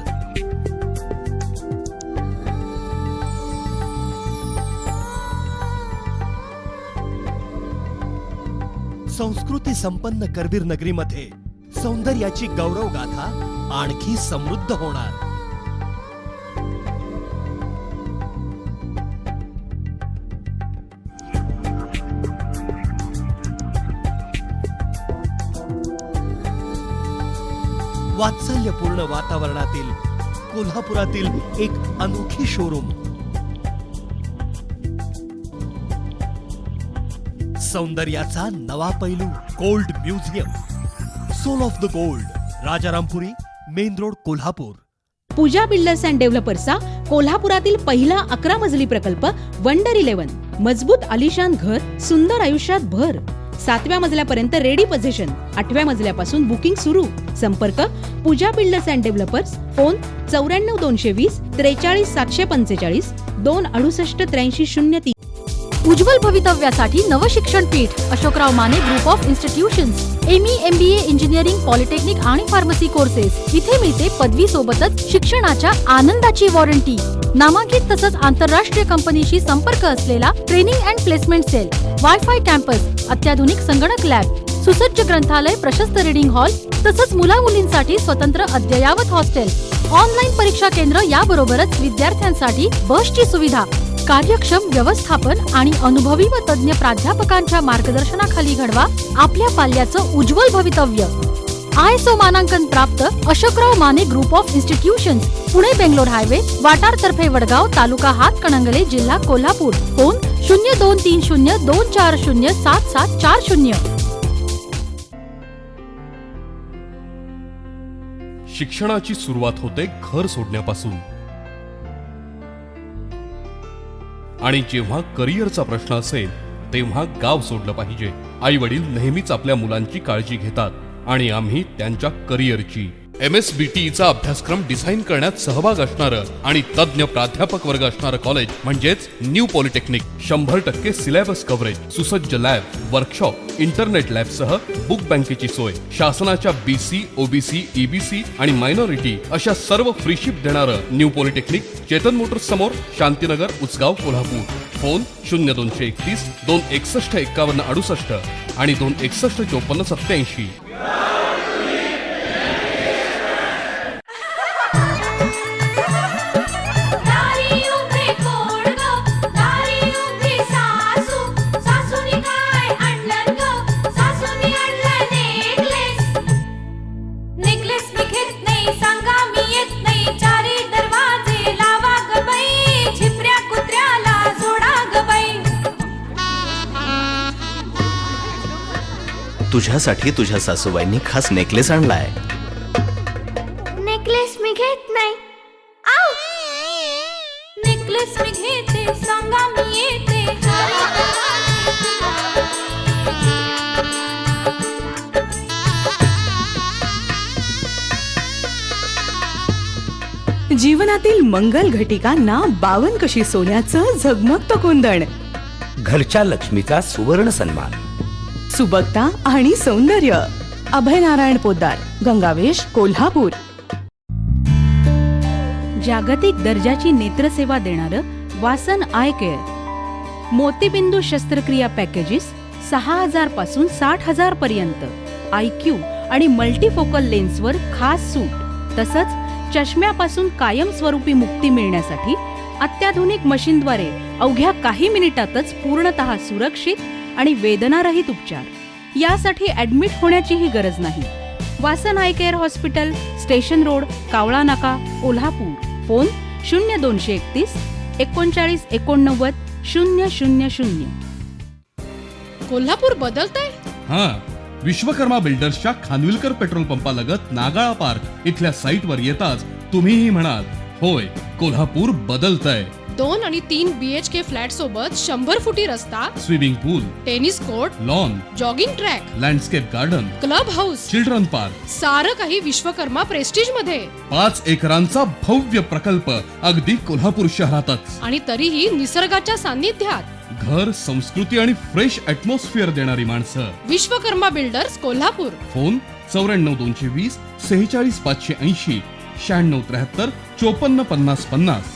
संस्कृती संपन्न करवीर नगरीमध्ये सौंदर्याची गौरव गाथा आणखी समृद्ध होणार. वात्सल्यपूर्ण वातावरणातील कोल्हापुरातील एक अनोखी शोरूम. सौंदर्याचा नवा पैलू, gold museum, soul of the gold, Rajarampuri, main road, Kolhapur. Pooja builders and डेव्हलपर्सचा कोल्हापुरातील पहिला 11 मजली प्रकल्प वंडर 11. मजबूत आलिशान घर, सुंदर आयुष्यात भर. 7व्या मजल्यापर्यंत रेडी पोझिशन, 8व्या मजल्यापासून बुकिंग सुरू. संपर्क पूजा बिल्डर्स अँड डेव्हलपर्स. फोन 94 220 43 745 268 83 03. उज्ज्वल भवितव्यासाठी नवशिक्षण पीठ Ashokrao Mane group of institutions. ME MBA engineering, polytechnic आणि फार्मसी कोर्सेस. इथे मिळते पदवी सोबतच शिक्षणाच्या आनंदाची वॉरंटी. नामांकित तसंच आंतरराष्ट्रीय कंपनीशी संपर्क असलेला training and placement cell, wifi campus, अत्याधुनिक संगणक लॅब, सुसज्ज ग्रंथालय, प्रशस्त रीडिंग हॉल तसंच मुला मुलींसाठी स्वतंत्र अद्ययावत हॉस्टेल, ऑनलाईन परीक्षा केंद्र याबरोबरच विद्यार्थ्यांसाठी बसची सुविधा. कार्यक्षम व्यवस्थापन आणि अनुभवी व तज्ञ प्राध्यापकांच्या मार्गदर्शनाखाली घडवा आपल्या पाल्याचं उज्ज्वल भवितव्य. ISO मानांकन प्राप्त Ashokrao Mane group of institutions, Pune Bangalore highway, वाटारतर्फे वडगाव, तालुका हातकणंगले, जिल्हा कोल्हापूर. फोन 0230 240 7740. शिक्षणाची सुरुवात होते घर सोडण्यापासून. आणि जेव्हा करिअरचा प्रश्न असेल तेव्हा गाव सोडलं पाहिजे. आई वडील नेहमीच आपल्या मुलांची काळजी घेतात आणि आम्ही त्यांच्या करिअरची. MSBTEचा अभ्यासक्रम डिझाईन करण्यात सहभाग असणारं आणि तज्ञ प्राध्यापक वर्ग असणारं कॉलेज म्हणजेच न्यू पॉलिटेक्निक. 100% सिलेबस कव्हरेज, सुसज्ज लॅब, वर्कशॉप, इंटरनेट लॅबसह बुक बँकेची सोय, शासनाच्या BC, OBC, EBC आणि मायनॉरिटी अशा सर्व फ्रीशिप देणारं न्यू पॉलिटेक्निक, चेतन मोटर्स समोर, शांतीनगर, उचगाव, कोल्हापूर. फोन 0231 261 51 68 आणि 261 54 87. तुझ्यासाठी तुझ्या सासूबाईंनी खास नेकलेस आणलाय. नेकलेस मी घेत नाही. नेकलेस मी घेते, सांगा मी येते. जीवनातील मंगल घटिकांना बावन कशी सोन्याचं झगमगतं कोंदण. घरच्या लक्ष्मीचा सुवर्ण सन्मान. सुबकता आणि सौंदर्य. अभयनारायण पोद्दार, गंगावेश, कोल्हापूर. जागतिक दर्जाची नेत्रसेवा देणारं वासन आय केअर. मोतीबिंदू शस्त्रक्रिया पॅकेजेस 6,000 पासून 60,000 पर्यंत. IQ आणि मल्टीफोकल लेन्सवर खास सूट. तसंच चष्म्यापासून कायमस्वरूपी मुक्ती मिळण्यासाठी अत्याधुनिक मशीनद्वारे अवघ्या काही मिनिटातच पूर्णतः सुरक्षित आणि वेदनारहित उपचार. यासाठी ऍडमिट होण्याचीही गरज नाही. वासन I care hospital, station road, कावळा नाका, कोल्हापूर. फोन 0231 39 89 000. कोल्हापूर बदलतंय. हा, विश्वकर्मा बिल्डर्सच्या खानविलकर पेट्रोल पंपालगत नागाळा पार्क इथल्या साईटवर येताच तुम्हीही म्हणाल, होय, कोल्हापूर बदलतंय. 2 आणि 3 BHK फ्लॅट सोबत 100 फुटी रस्ता, swimming pool, tennis court, lawn, jogging track, landscape garden, club house, children park, सारं काही विश्वकर्मा प्रेस्टिज मध्ये. 5 एकरांचा भव्य प्रकल्प अगदी कोल्हापूर शहरातच. आणि तरीही निसर्गाच्या सान्निध्यात. घर, संस्कृती आणि फ्रेश ॲटमॉस्फिअर देणारी माणसं. Vishwakarma builders Kolhapur. Phone 94 220 46 580 96 73 54 50 50.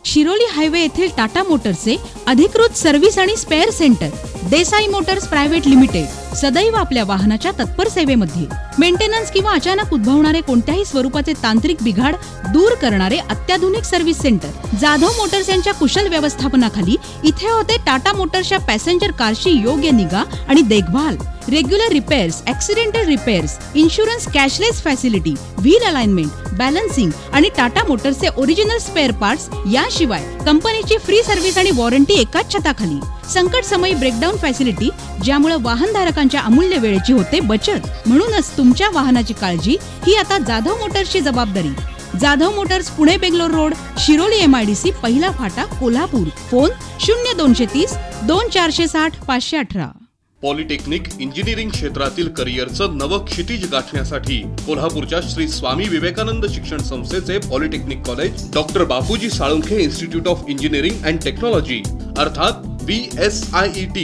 Shiroli highway येथील टाटा मोटर्सचे अधिकृत सर्व्हिस आणि spare centre Desai Motors private limited सदैव आपल्या वाहनाच्या तत्पर सेवेमध्ये. मेंटेनन्स किंवा अचानक उद्भवणारे कोणत्याही स्वरूपाचे तांत्रिक बिघाड दूर करणारे अत्याधुनिक सर्व्हिस सेंटर. जाधव मोटर्स यांच्या कुशल व्यवस्थापनाखाली इथे होते टाटा मोटर्सच्या पॅसेंजर कारची योग्य निगा आणि देखभाल. Regular repairs, accidental repairs, insurance, cashless facility, wheel alignment, balancing आणि टाटा मोटर्सचे ओरिजिनल स्पेअर पार्ट्स. याशिवाय कंपनीची फ्री सर्व्हिस आणि वॉरंटी एकाच छताखाली. संकट समयी ब्रेकडाऊन फॅसिलिटी, ज्यामुळे वाहनधारकांच्या अमूल्य वेळेची होते बचत. म्हणूनच तुमच्या वाहनाची काळजी ही आता जाधव मोटर्सची जबाबदारी. Jadhav Motors, Pune Bangalore road, Shiroli MIDC, पहिला फाटा, कोल्हापूर. फोन 0230 2460 518. पॉलिटेक्निक इंजिनिअरिंग क्षेत्रातील करिअरचं नवं क्षितिज गाठण्यासाठी कोल्हापूरच्या श्री स्वामी विवेकानंद शिक्षण संस्थेचे polytechnic college, doctor Bapuji Salunkhe institute of engineering and technology अर्थात VSIET,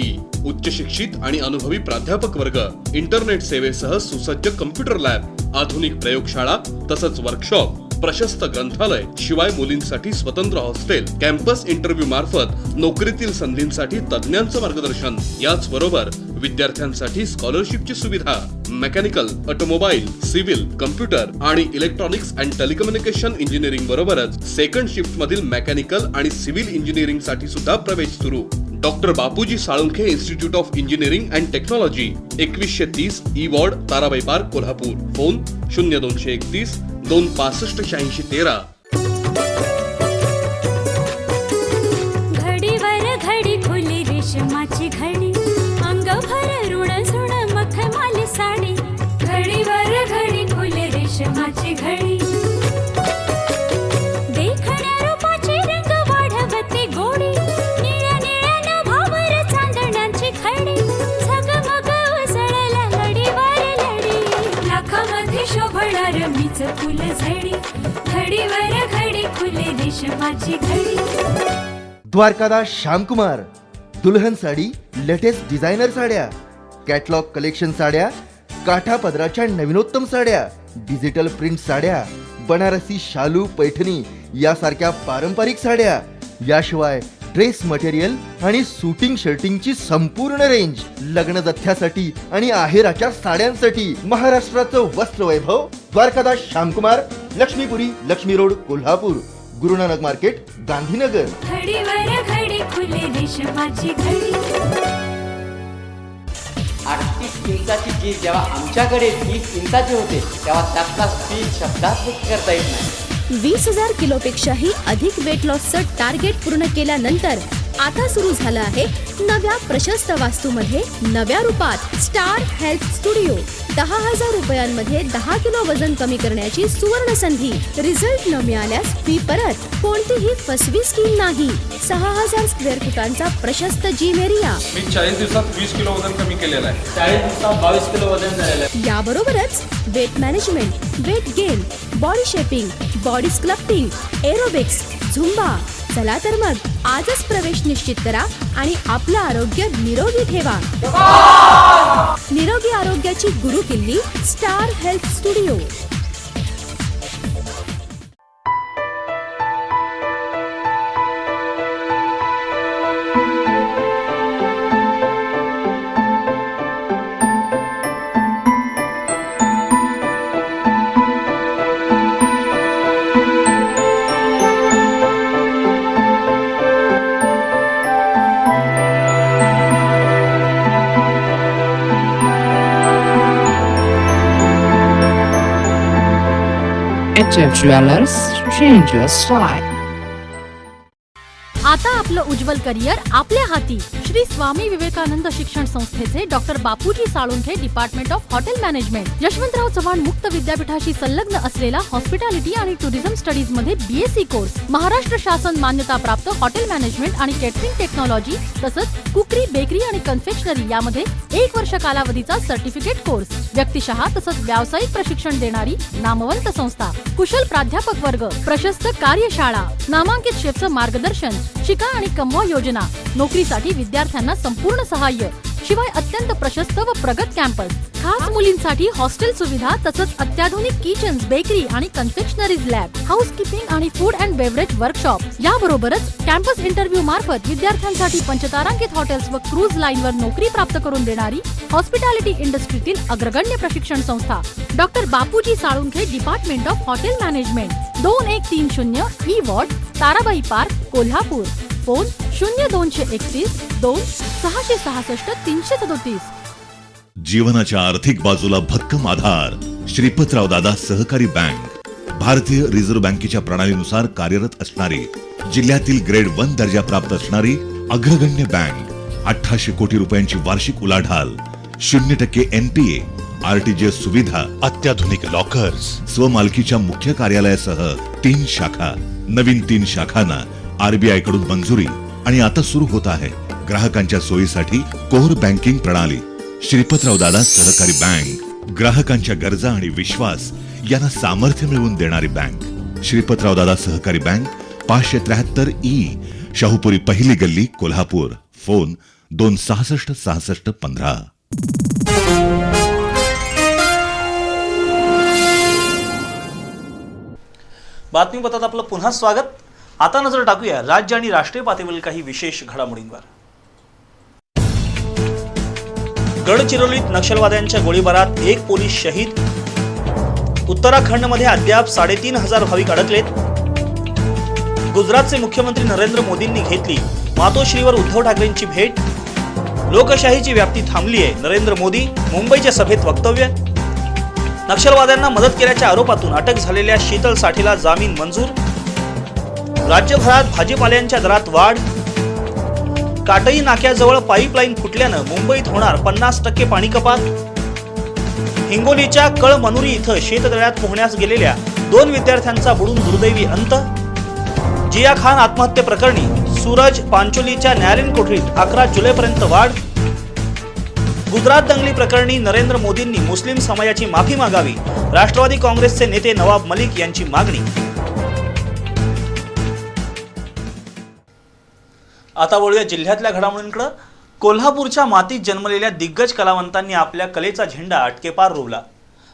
उच्च शिक्षित आणि अनुभवी प्राध्यापक वर्ग, इंटरनेट सेवेसह सुसज्ज कम्प्युटर लॅब, आधुनिक प्रयोगशाळा तसंच वर्कशॉप, प्रशस्त ग्रंथालय, शिवाय मुलींसाठी स्वतंत्र हॉस्टेल, कॅम्पस इंटरव्ह्यू मार्फत नोकरीतील संधींसाठी तज्ञांचं मार्गदर्शन. याच बरोबर विद्यार्थ्यांसाठी स्कॉलरशिपची सुविधा. मेकॅनिकल, ऑटोमोबाईल, सिव्हिल, कम्प्युटर आणि इलेक्ट्रॉनिक्स अँड टेलिकम्युनिकेशन इंजिनिअरिंग बरोबरच सेकंड शिफ्ट मधील मेकॅनिकल आणि सिव्हिल इंजिनिअरिंग साठी सुद्धा प्रवेश सुरू. Doctor Bapuji Salunkhe institute of engineering and technology, 2130 E ward, Tarabai park, Kolhapur. Phone 0231 265 8613. घडीवर घडी खुली रेशमाची घडी, अंगभर ऋण झुण मखमाली साडी. घडीवर घडी खुली रेशमाची घडी, देखण्या रूपाची रंग वाढवते गोडी. निळ्या निळ्या नभावर चांदण्यांची खडी, झगमग उसळल्या घडीवर लडी. लाखामध्ये शोभणार मीच फुल झडी, घडीवर घडी खुले रेशमाची घडी. द्वारकादास श्यामकुमार, दुल्हन साडी, लेटेस्ट डिझायनर साड्या, कॅटलॉग कलेक्शन साड्या, काठा पदराच्या नवीनोत्तम साड्या, डिजिटल प्रिंट साड्या, बनारसी शालू, पैठणी यासारख्या पारंपरिक साड्या, याशिवाय ड्रेस मटेरियल आणि शूटिंग शर्टिंगची संपूर्ण रेंज. लग्न जथ्यासाठी आणि आहेराच्या साड्यांसाठी महाराष्ट्राचं वस्त्र वैभव द्वारकादास श्यामकुमार, लक्ष्मीपुरी, लक्ष्मी रोड, कोल्हापूर. गुरुनानक मार्केट, गांधीनगर. घडीवर घडी खुले रेशमाची घडी. 38 इंचाची जीन्स जेव्हा आमच्याकडे 20 इंचाची होते तेव्हा त्यातला फील शब्दात व्यक्त करता येत नाही. 20,000 किलोपेक्षाही अधिक वेट लॉसचं टार्गेट पूर्ण केल्यानंतर आता सुरू झालं आहे नव्या प्रशस्त वास्तूमध्ये नव्या रूपात स्टार हेल्थ स्टुडिओ. 10,000 रुपयांमध्ये 10 किलो वजन कमी करण्याची सुवर्ण संधी. रिझल्ट न मिळाल्यास फी परत. कोणतीही फसवी स्कीम नाही. 6,000 स्क्वेअर फुटांचा प्रशस्त जिम एरिया. मी 40 दिवसात 20 किलो वजन कमी केलेलं आहे. 40 दिवसात 22 किलो वजन झालेलं आहे. याबरोबरच weight management, weight gain, body shaping, body sculpting, aerobics, zumba. चला तर मग आजच प्रवेश निश्चित करा आणि आपलं आरोग्य निरोगी ठेवा. निरोगी आरोग्याची गुरुकिल्ली star health studio. HF Jewelers, change your style. आता आपलं उज्ज्वल करिअर आपल्या हाती. श्री स्वामी विवेकानंद शिक्षण संस्थेचे doctor Bapuji Salunkhe department of hotel management, Yashwantrao Chavan मुक्त विद्यापीठाशी संलग्न असलेला हॉस्पिटॅलिटी आणि टुरिझम स्टडीज मध्ये BSc कोर्स, महाराष्ट्र शासन मान्यता प्राप्त हॉटेल मॅनेजमेंट आणि केटरिंग टेक्नॉलॉजी तसंच कुकरी, बेकरी आणि कन्फेक्शनरी यामध्ये 1 वर्ष कालावधीचा सर्टिफिकेट कोर्स, व्यक्तिशः तसंच व्यावसायिक प्रशिक्षण देणारी नामवंत संस्था, कुशल प्राध्यापक वर्ग, प्रशस्त कार्यशाळा, नामांकित शेफचं मार्गदर्शन, शिका आणि कमवा योजना, नोकरीसाठी विद्यार्थ्यांना संपूर्ण सहाय्य, शिवाय अत्यंत प्रशस्त व प्रगत कॅम्पस, खास मुलींसाठी हॉस्टेल सुविधा तसंच अत्याधुनिक किचन्स, बेकरी आणि कन्फेक्शनरीज लॅब, हाऊसकीपिंग आणि फूड अँड बेवरेज वर्कशॉप. याबरोबरच कॅम्पस इंटरव्ह्यू मार्फत विद्यार्थ्यांसाठी पंचतारांकित हॉटेल्स व क्रूज लाईनवर नोकरी प्राप्त करून देणारी हॉस्पिटॅलिटी इंडस्ट्रीतील अग्रगण्य प्रशिक्षण संस्था doctor Bapuji Salunkhe department of hotel management, 2130 E ward, Tarabai park, Kolhapur. Phone 0231 2 666 337. जीवनाच्या आर्थिक बाजूला भक्कम आधार. श्रीपतराव दादा सहकारी बँक, भारतीय रिझर्व्ह बँकेच्या प्रणालीनुसार कार्यरत असणारी, जिल्ह्यातील ग्रेड 1 दर्जा प्राप्त असणारी अग्रगण्य बँक. 1800 कोटी रुपयांची वार्षिक उलाढाल, 0% NPA, RTGS सुविधा, अत्याधुनिक लॉकर्स, स्वमालकीच्या मुख्य कार्यालयासह 3 शाखा, नवीन 3 शाखांना RBI कडून मंजुरी आणि आता सुरू होत आहे ग्राहकांच्या सोयीसाठी कोर बँकिंग प्रणाली. श्रीपतराव दादा सहकारी बँक, ग्राहकांच्या गरजा आणि विश्वास यांना सामर्थ्य मिळवून देणारी बँक. श्रीपतराव दादा सहकारी बँक, 573 E, शाहूपुरी पहिली गल्ली, कोल्हापूर. फोन 266 66 15. बातमीपत्रात आपलं पुन्हा स्वागत. आता नजर टाकूया राज्य आणि राष्ट्रीय पातळीवरील काही विशेष घडामोडींवर. गडचिरोलीत नक्षलवाद्यांच्या गोळीबारात 1 पोलीस शहीद. उत्तराखंडमध्ये अद्याप 3,500 भाविक अडकलेत. गुजरातचे मुख्यमंत्री नरेंद्र मोदींनी घेतली मातोश्रीवर उद्धव ठाकरेंची भेट. लोकशाहीची व्याप्ती थांबली आहे, नरेंद्र मोदी मुंबईच्या सभेत वक्तव्य. नक्षलवाद्यांना मदत केल्याच्या आरोपातून अटक झालेल्या शीतल साठेला जामीन मंजूर. राज्यभरात भाजीपाल्यांच्या दरात वाढ. काटई नाक्याजवळ पाईपलाईन फुटल्यानं मुंबईत होणार 50% पाणी कपात. हिंगोलीच्या कळमनुरी इथं शेततळ्यात पोहण्यास गेलेल्या 2 विद्यार्थ्यांचा बुडून दुर्दैवी अंत. जिया खान आत्महत्येप्रकरणी सूरज पांचोलीच्या न्यायालयीन कोठडीत 11 जुलैपर्यंत वाढ. गुजरात दंगली प्रकरणी नरेंद्र मोदींनी मुस्लिम समाजाची माफी मागावी, राष्ट्रवादी काँग्रेसचे नेते नवाब मलिक यांची मागणी. आता वळूया जिल्ह्यातल्या घडामोडींकडे. कोल्हापूरच्या मातीत जन्मलेल्या दिग्गज कलावंतांनी आपल्या कलेचा झेंडा अटकेपार रोवला.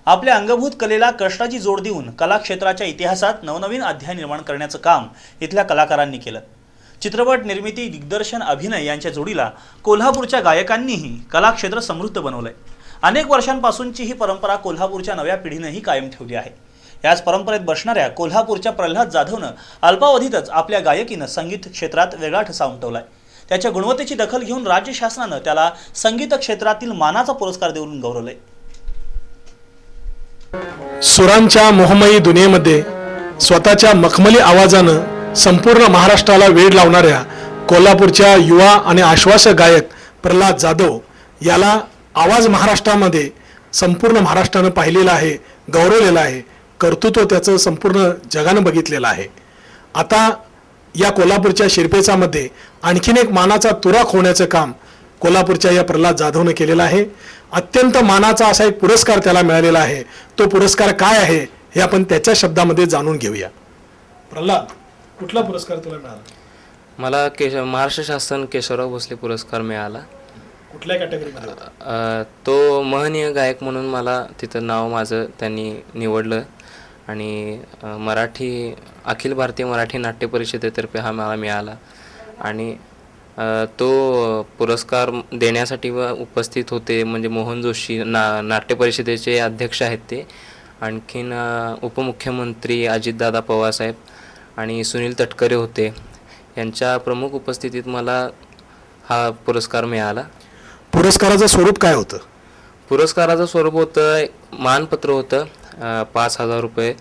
आपल्या अंगभूत कलेला कष्टाची जोड देऊन कला क्षेत्राच्या इतिहासात नवनवीन अध्याय निर्माण करण्याचं काम इथल्या कलाकारांनी केलं. चित्रपट निर्मिती, दिग्दर्शन, अभिनय यांच्या जोडीला कोल्हापूरच्या गायकांनीही कलाक्षेत्र समृद्ध बनवलंय. अनेक वर्षांपासूनची ही परंपरा कोल्हापूरच्या नव्या पिढीनेही कायम ठेवली आहे. याच परंपरेत बसणाऱ्या कोल्हापूरच्या प्रल्हाद जाधवनं अल्पावधीतच आपल्या गायकीनं संगीत क्षेत्रात वेगळा ठसा उमटवलाय. त्याच्या गुणवत्तेची दखल घेऊन राज्य शासनानं त्याला संगीत क्षेत्रातील मानाचा पुरस्कार देऊन गौरवलंय. सुरांच्या मोहमयी दुनियेमध्ये स्वतःच्या मखमली आवाजानं संपूर्ण महाराष्ट्राला वेड लावणाऱ्या कोल्हापूरच्या युवा आणि आश्वासक गायक प्रल्हाद जाधव याला आवाज महाराष्ट्रामध्ये संपूर्ण महाराष्ट्रानं पाहिलेला आहे, गौरवलेलं आहे. कर्तृत्व त्याचं संपूर्ण जगानं बघितलेलं आहे. आता या कोल्हापूरच्या शिरपेचामध्ये आणखीन एक मानाचा तुराख होण्याचं काम कोल्हापूरच्या या प्रल्हाद जाधवनं केलेलं आहे. अत्यंत मानाचा असा एक पुरस्कार त्याला मिळालेला आहे. तो पुरस्कार काय आहे हे आपण त्याच्या शब्दामध्ये जाणून घेऊया. प्रल्हाद, कुठला पुरस्कार तुला मिळाला? मला महाराष्ट्र शासन केशवराव भोसले पुरस्कार मिळाला. कुठल्या कॅटेगरीमध्ये? तो महनीय गायक म्हणून मला तिथं नाव माझं त्यांनी निवडलं आणि अखिल भारतीय मराठी नाट्य परिषदेतर्फे हा मला मिळाला. आणि तो पुरस्कार देण्यासाठी उपस्थित होते म्हणजे मोहन जोशी नाट्य परिषदेचे अध्यक्ष आहेत ते, आणखीन उपमुख्यमंत्री अजितदादा पवारसाहेब आणि सुनील तटकरे होते. यांच्या प्रमुख उपस्थितीत मला हा पुरस्कार मिळाला. पुरस्काराचं स्वरूप काय होतं? पुरस्काराचं स्वरूप होतं मानपत्र होतं 5,000 रुपये,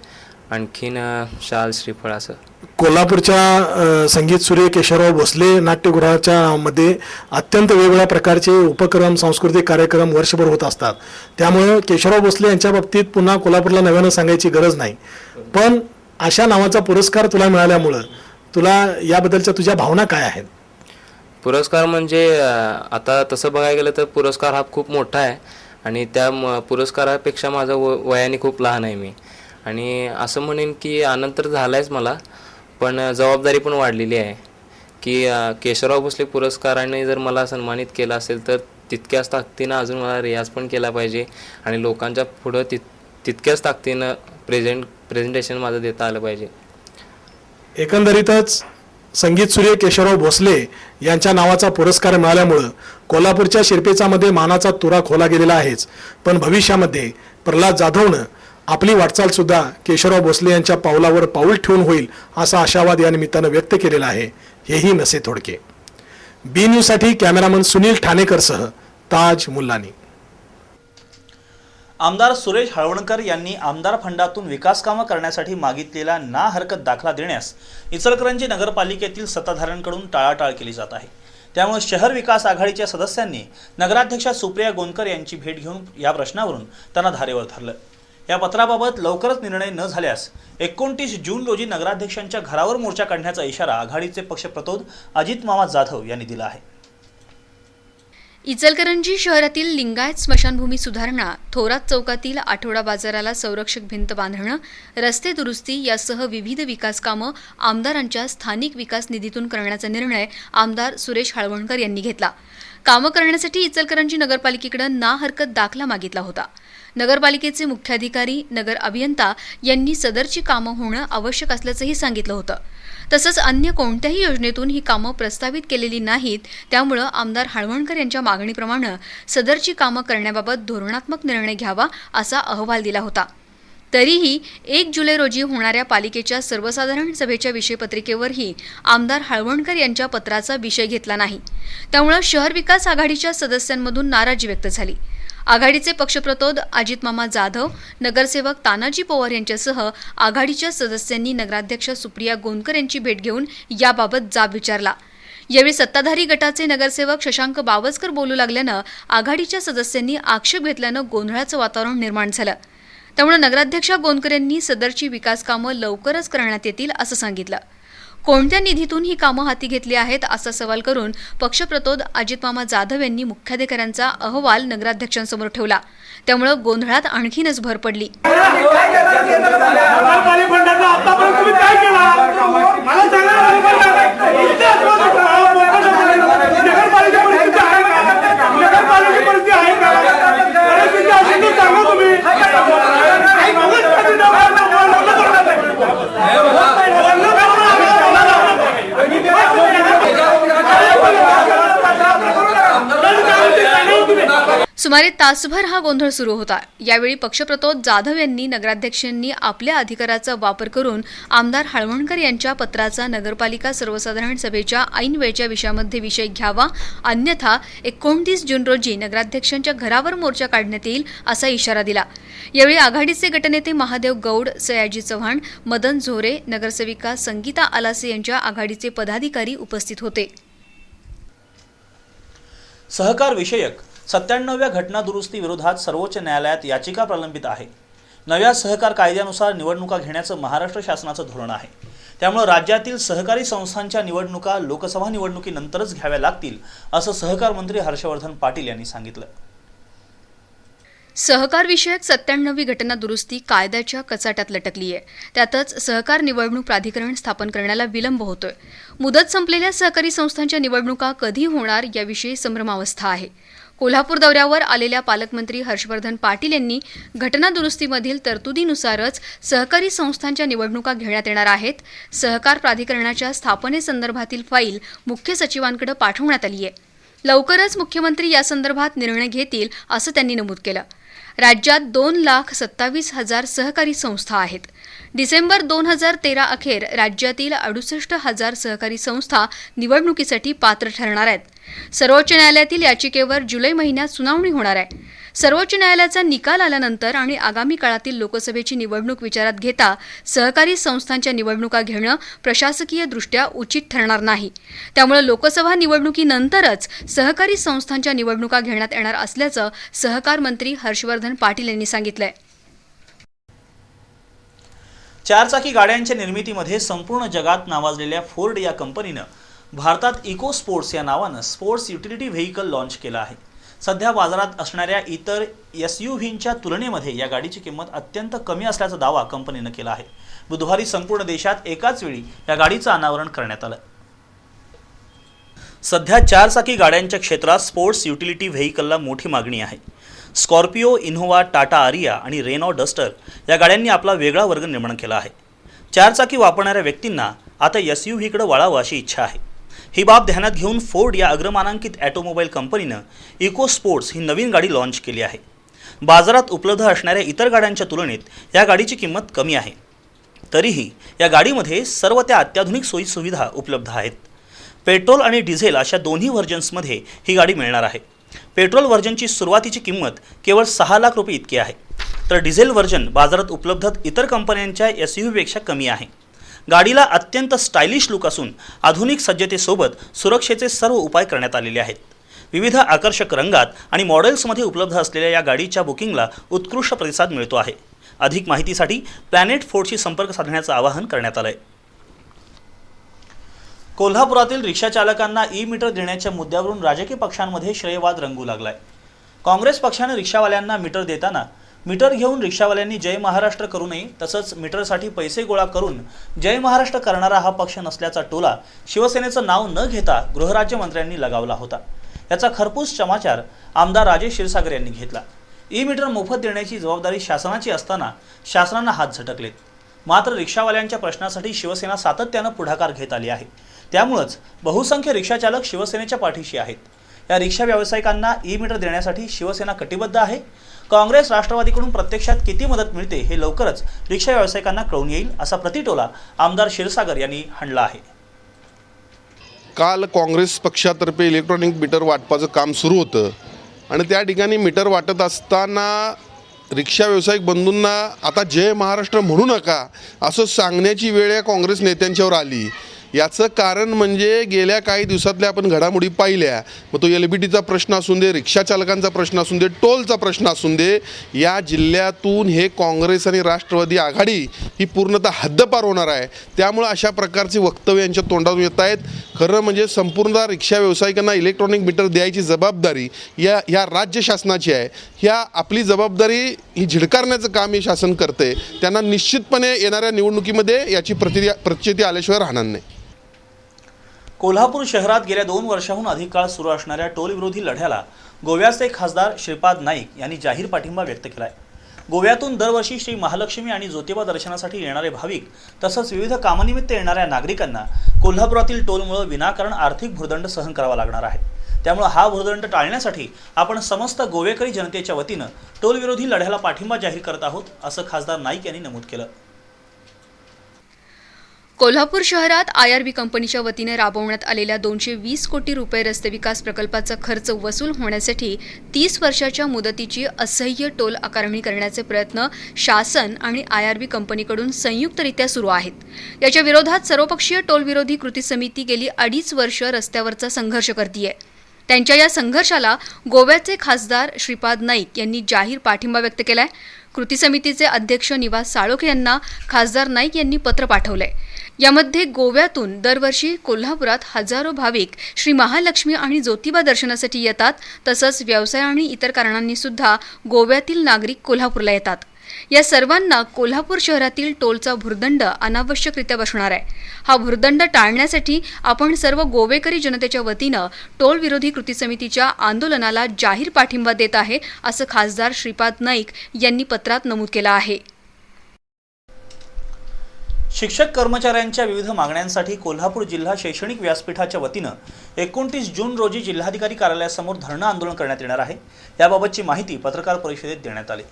आणखीन शाल श्रीफळ असं. कोल्हापूरच्या संगीत सूर्य केशवराव भोसले नाट्यगृहाच्या मध्ये अत्यंत वेगवेगळ्या प्रकारचे उपक्रम, सांस्कृतिक कार्यक्रम वर्षभर होत असतात. त्यामुळे केशवराव भोसले यांच्या बाबतीत पुन्हा कोल्हापूरला नव्यानं सांगायची गरज नाही. पण अशा नावाचा पुरस्कार तुला मिळाल्यामुळं तुला याबद्दलच्या तुझ्या भावना काय आहेत? पुरस्कार म्हणजे आता तसं बघायला गेलं तर पुरस्कार हा खूप मोठा आहे आणि त्या पुरस्कारापेक्षा माझं वयाने खूप लहान आहे मी. आणि असं म्हणेन की आनंद तर झाला आहेच मला, पण जबाबदारी पण वाढलेली आहे की केशवराव भोसले पुरस्काराने जर मला सन्मानित केलं असेल तर तितक्याच ताकदीनं अजून मला रियाज पण केला पाहिजे आणि लोकांच्या पुढं तितक्याच ताकदीनं प्रेझेंटेशन माझं देता आलं पाहिजे. एकंदरीतच संगीत सूर्य केशवराव भोसले यांच्या नावाचा पुरस्कार मिळाल्यामुळं कोल्हापूरच्या शिरपेचामध्ये मानाचा तुरा खोला गेलेला आहेच, पण भविष्यामध्ये प्रल्हाद जाधवनं आपली वाटचाल सुद्धा केशवराव भोसले यांच्या पावलावर पाऊल ठेवून होईल असा आशावाद या निमित्तानं व्यक्त केलेला आहे. हेही नसे थोडके. बी न्यूजसाठी कॅमेरामन सुनील ठाणेकरसह ताज मुल्लानी. आमदार सुरेश हळवणकर यांनी आमदार फंडातून विकास कामं करण्यासाठी मागितलेला ना हरकत दाखला देण्यास इचलकरंजी नगरपालिकेतील सत्ताधाऱ्यांकडून टाळाटाळ केली जात आहे. त्यामुळे शहर विकास आघाडीच्या सदस्यांनी नगराध्यक्षा सुप्रिया गोंदकर यांची भेट घेऊन या प्रश्नावरून त्यांना धारेवर धरलं. या पत्राबाबत लवकरच निर्णय न झाल्यास 29 जून रोजी नगराध्यक्षांच्या घरावर मोर्चा काढण्याचा इशारा आघाडीचे पक्षप्रतोद अजित मामा जाधव यांनी दिला आहे. इचलकरंजी शहरातील लिंगायत स्मशानभूमी सुधारणा, थोरात चौकातील आठवडा बाजाराला संरक्षक भिंत बांधणं, रस्ते दुरुस्ती यासह विविध विकास कामं आमदारांच्या स्थानिक विकास निधीतून करण्याचा निर्णय आमदार सुरेश हळवणकर यांनी घेतला. कामं करण्यासाठी इचलकरंजी नगरपालिकेकडे ना हरकत दाखला मागितला होता. नगरपालिकेचे मुख्याधिकारी, नगर अभियंता यांनी सदरची कामं होणं आवश्यक असल्याचंही सांगितलं होतं. तसंच अन्य कोणत्याही योजनेतून ही कामं प्रस्तावित केलेली नाहीत. त्यामुळं आमदार हळवणकर यांच्या मागणीप्रमाणे सदरची कामं करण्याबाबत धोरणात्मक निर्णय घ्यावा असा अहवाल दिला होता. तरीही 1 जुलै रोजी होणाऱ्या पालिकेच्या सर्वसाधारण सभेच्या विषयपत्रिकेवरही आमदार हळवणकर यांच्या पत्राचा विषय घेतला नाही. त्यामुळं शहर विकास आघाडीच्या सदस्यांमधून नाराजी व्यक्त झाली. आघाडीचे पक्षप्रतोद अजित मामा जाधव, नगरसेवक तानाजी पवार यांच्यासह आघाडीच्या सदस्यांनी नगराध्यक्षा सुप्रिया गोंदकर यांची भेट घेऊन याबाबत जाब विचारला. यावेळी सत्ताधारी गटाचे नगरसेवक शशांक बावस्कर बोलू लागल्यानं आघाडीच्या सदस्यांनी आक्षेप घेतल्यानं गोंधळाचं वातावरण निर्माण झालं. त्यामुळे नगराध्यक्षा गोंदकर यांनी सदरची विकास कामं लवकरच करण्यात येतील असं सांगितलं. कोणत्या निधीतून ही कामं हाती घेतली आहेत असा सवाल करून पक्षप्रतोद अजितमामा जाधव यांनी मुख्याधिकाऱ्यांचा अहवाल नगराध्यक्षांसमोर ठेवला. त्यामुळे गोंधळात आणखीनच भर पडली. सुमारे तासभर हा गोंधळ सुरू होता. यावेळी पक्षप्रतोद जाधव यांनी नगराध्यक्षांनी आपल्या अधिकाराचा वापर करून आमदार हळवणकर यांच्या पत्राचा नगरपालिका सर्वसाधारण सभेच्या ऐन वेळच्या विषयामध्ये विषय घ्यावा, अन्यथा 29 जून रोजी नगराध्यक्षांच्या घरावर मोर्चा काढण्यात येईल असा इशारा दिला. यावेळी आघाडीचे गटनेते महादेव गौड, सयाजी चव्हाण, मदन झोरे, नगरसेविका संगीता आलासे यांच्या आघाडीचे पदाधिकारी उपस्थित होते. सहकार विषयक 97व्या घटना दुरुस्ती विरोधात सर्वोच्च न्यायालयात याचिका प्रलंबित आहे. नव्या सहकार कायद्यानुसार निवडणुका घेण्याचं महाराष्ट्र शासनाचं धोरण आहे. त्यामुळे राज्यातील सहकारी संस्थांच्या निवडणुका लोकसभा निवडणुकीनंतरच घ्याव्या लागतील असं सहकार मंत्री हर्षवर्धन पाटील यांनी सांगितलं. सहकार विषयक 97वी घटना दुरुस्ती कायद्याच्या कचाट्यात लटकली आहे. त्यातच सहकार निवडणूक प्राधिकरण स्थापन करण्याला विलंब होतोय. मुदत संपलेल्या सहकारी संस्थांच्या निवडणुका कधी होणार याविषयी संभ्रमावस्था आहे. कोल्हापूर दौऱ्यावर आलेल्या पालकमंत्री हर्षवर्धन पाटील यांनी घटना दुरुस्तीमधील तरतुदीनुसारच सहकारी संस्थांच्या निवडणुका घेण्यात येणार आहेत. सहकार प्राधिकरणाच्या स्थापनेसंदर्भातील फाईल मुख्य सचिवांकडे पाठवण्यात आली आहे. लवकरच मुख्यमंत्री यासंदर्भात निर्णय घेतील असं त्यांनी नमूद केलं. राज्यात 2,27,000 सहकारी संस्था आहेत. डिसेंबर 2013 अखेर राज्यातील 68,000 सहकारी संस्था निवडणुकीसाठी पात्र ठरणार आहेत. सर्वोच्च न्यायालयातील याचिकेवर जुलै महिन्यात सुनावणी होणार आहे. सर्वोच्च न्यायालयाचा निकाल आल्यानंतर आणि आगामी काळातील लोकसभेची निवडणूक विचारात घेता सहकारी संस्थांच्या निवडणुका घेणं प्रशासकीयदृष्ट्या उचित ठरणार नाही. त्यामुळे लोकसभा निवडणुकीनंतरच सहकारी संस्थांच्या निवडणुका घेण्यात येणार असल्याचं सहकार मंत्री हर्षवर्धन पाटील यांनी सांगितलंय. चारचाकी गाड्यांच्या निर्मितीमध्ये संपूर्ण जगात नावाजलेल्या फोर्ड या कंपनीनं भारतात इको स्पोर्ट्स या नावानं स्पोर्ट्स युटिलिटी व्हेकल लॉन्च केलं आहे. सध्या बाजारात असणाऱ्या इतर SUVंच्या तुलनेमध्ये या गाडीची किंमत अत्यंत कमी असल्याचा दावा कंपनीनं केला आहे. बुधवारी संपूर्ण देशात एकाच वेळी या गाडीचं अनावरण करण्यात आलं. सध्या चारचाकी गाड्यांच्या क्षेत्रात स्पोर्ट्स युटिलिटी व्हेकलला मोठी मागणी आहे. स्कॉर्पिओ, इनोव्हा, टाटा आरिया आणि रेनॉ डस्टर या गाड्यांनी आपला वेगळा वर्ग निर्माण केला आहे. चारचाकी वापरणाऱ्या व्यक्तींना आता SUVकडे वळावं अशी इच्छा आहे. ही बाब ध्यानात घेऊन फोर्ड या अग्रमानांकित ऑटोमोबाईल कंपनीनं इको स्पोर्ट्स ही नवीन गाडी लॉन्च केली आहे. बाजारात उपलब्ध असणाऱ्या इतर गाड्यांच्या तुलनेत या गाडीची किंमत कमी आहे. तरीही या गाडीमध्ये सर्व त्या अत्याधुनिक सोयीसुविधा उपलब्ध आहेत. पेट्रोल आणि डिझेल अशा दोन्ही व्हर्जन्समध्ये ही गाडी मिळणार आहे. पेट्रोल व्हर्जनची सुरुवातीची किंमत केवळ 6 लाख रुपये इतकी आहे, तर डिझेल व्हर्जन बाजारात उपलब्ध इतर कंपन्यांच्या SUVपेक्षा कमी आहे. गाडीला अत्यंत स्टायलिश लुक असून आधुनिक सज्जतेसोबत सुरक्षेचे सर्व उपाय करण्यात आलेले आहेत. विविध आकर्षक रंगात आणि मॉडेल्समध्ये उपलब्ध असलेल्या या गाडीच्या बुकिंगला उत्कृष्ट प्रतिसाद मिळतो आहे. अधिक माहितीसाठी प्लॅनेट फोर्डशी संपर्क साधण्याचं आवाहन करण्यात आलंय. कोल्हापुरातील रिक्षाचालकांना ई-मीटर देण्याच्या मुद्द्यावरून राजकीय पक्षांमध्ये श्रेयवाद रंगू लागलाय. काँग्रेस पक्षाने रिक्षावाल्यांना मीटर देताना मीटर घेऊन रिक्षावाल्यांनी जय महाराष्ट्र करू नये, तसंच मीटरसाठी पैसे गोळा करून जय महाराष्ट्र करणारा हा पक्ष नसल्याचा टोला शिवसेनेचं नाव न घेता गृहराज्यमंत्र्यांनी लगावला होता. याचा खरपूस समाचार आमदार राजेश क्षीरसागर यांनी घेतला. ई-मीटर मोफत देण्याची जबाबदारी शासनाची असताना शासनानं हात झटकलेत. मात्र रिक्षावाल्यांच्या प्रश्नासाठी शिवसेना सातत्यानं पुढाकार घेत आली आहे. त्यामुळेच बहुसंख्य रिक्षाचालक शिवसेनेच्या पाठीशी आहेत. या रिक्षा व्यावसायिकांना ई-मीटर देण्यासाठी शिवसेना कटिबद्ध आहे. काँग्रेस राष्ट्रवादीकडून प्रत्यक्षात किती मदत मिळते हे लवकरच रिक्षा व्यावसायिकांना कळून येईल असा प्रतिटोला आमदार क्षीरसागर यांनी हाणला आहे. काल काँग्रेस पक्षातर्फे इलेक्ट्रॉनिक मीटर वाटपाचं काम सुरू होतं आणि त्या ठिकाणी मीटर वाटत असताना रिक्षा व्यावसायिक बंधूंना आता जय महाराष्ट्र म्हणू नका असं सांगण्याची वेळ या काँग्रेस नेत्यांच्यावर आली. याचं कारण म्हणजे गेल्या काही दिवसातल्या आपण घडामोडी पाहिल्या. मग तो LBTचा प्रश्न असून दे, रिक्षा चालकांचा प्रश्न असून दे, टोलचा प्रश्न असून दे, या जिल्ह्यातून हे काँग्रेस आणि राष्ट्रवादी आघाडी ही पूर्णतः हद्दपार होणार आहे. त्यामुळे अशा प्रकारची वक्तव्य यांच्या तोंडातून येत आहेत. खरं म्हणजे संपूर्ण रिक्षा व्यावसायिकांना इलेक्ट्रॉनिक मीटर द्यायची जबाबदारी या राज्य शासनाची आहे. ह्या आपली जबाबदारी ही झिडकारण्याचं काम हे शासन करते. त्यांना निश्चितपणे येणाऱ्या निवडणुकीमध्ये याची प्रचिती आल्याशिवाय राहणार नाही. कोल्हापूर शहरात गेल्या 2 वर्षाहून अधिक काळ सुरू असणाऱ्या टोलविरोधी लढ्याला गोव्याचे खासदार श्रीपाद नाईक यांनी जाहीर पाठिंबा व्यक्त केला आहे. गोव्यातून दरवर्षी श्री महालक्ष्मी आणि ज्योतिबा दर्शनासाठी येणारे भाविक तसंच विविध कामानिमित्त येणाऱ्या नागरिकांना कोल्हापुरातील टोलमुळे विनाकारण आर्थिक भुर्दंड सहन करावा लागणार आहे. त्यामुळे हा भुर्दंड टाळण्यासाठी आपण समस्त गोवेकरी जनतेच्या वतीनं टोलविरोधी लढ्याला पाठिंबा जाहीर करत आहोत असं खासदार नाईक यांनी नमूद केलं. कोल्हापूर शहरात IRB कंपनीच्या वतीने राबवण्यात आलेल्या 220 कोटी रुपये रस्ते विकास प्रकल्पाचा खर्च वसूल होण्यासाठी 30 वर्षाच्या मुदतीची असह्य टोल आकारणी करण्याचे प्रयत्न शासन आणि IRB कंपनीकडून संयुक्तरित्या सुरू आहेत. याच्या विरोधात सर्वपक्षीय टोल विरोधी कृती समिती गेली 2.5 वर्ष रस्त्यावरचा संघर्ष करतेय. त्यांच्या या संघर्षाला गोव्याचे खासदार श्रीपाद नाईक यांनी जाहीर पाठिंबा व्यक्त केलाय. कृती समितीचे अध्यक्ष निवास साळोखे यांना खासदार नाईक यांनी पत्र पाठवलंय. यामध्ये गोव्यातून दरवर्षी कोल्हापुरात हजारो भाविक श्री महालक्ष्मी आणि ज्योतिबा दर्शनासाठी येतात. तसंच व्यवसाय आणि इतर कारणांनी सुद्धा गोव्यातील नागरिक कोल्हापूरला येतात. या सर्वांना कोल्हापूर शहरातील टोलचा भुर्दंड अनावश्यकरित्या बसणार आहे. हा भुर्दंड टाळण्यासाठी आपण सर्व गोवेकरी जनतेच्या वतीनं टोल विरोधी कृती समितीच्या आंदोलनाला जाहीर पाठिंबा देत आहे, असं खासदार श्रीपाद नाईक यांनी पत्रात नमूद केलं आहे. शिक्षक कर्मचाऱ्यांच्या विविध मागण्यांसाठी कोल्हापूर जिल्हा शैक्षणिक व्यासपीठाच्या वतीनं 29 जून रोजी जिल्हाधिकारी कार्यालयासमोर धरणं आंदोलन करण्यात येणार आहे. याबाबतची माहिती पत्रकार परिषदेत देण्यात आली.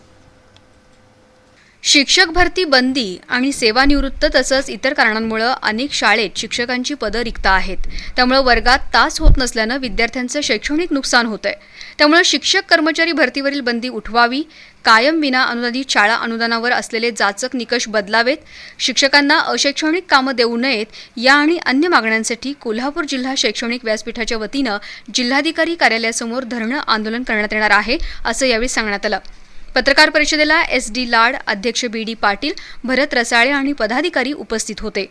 शिक्षक भरती बंदी आणि सेवानिवृत्त तसंच इतर कारणांमुळे अनेक शाळेत शिक्षकांची पदं रिक्त आहेत. त्यामुळे वर्गात तास होत नसल्यानं विद्यार्थ्यांचं शैक्षणिक नुकसान होतंय. त्यामुळे शिक्षक कर्मचारी भरतीवरील बंदी उठवावी, कायम विना अनुदानित शाळा अनुदानावर असलेले जाचक निकष बदलावेत, शिक्षकांना अशैक्षणिक कामं देऊ नयेत या आणि अन्य मागण्यांसाठी कोल्हापूर जिल्हा शैक्षणिक व्यासपीठाच्या वतीनं जिल्हाधिकारी कार्यालयासमोर धरणं आंदोलन करण्यात येणार आहे, असं यावेळी सांगण्यात आलं. पत्रकार परिषदेला SD लाड, अध्यक्ष BD पाटील, भरत रसाळे आणि पदाधिकारी उपस्थित होते.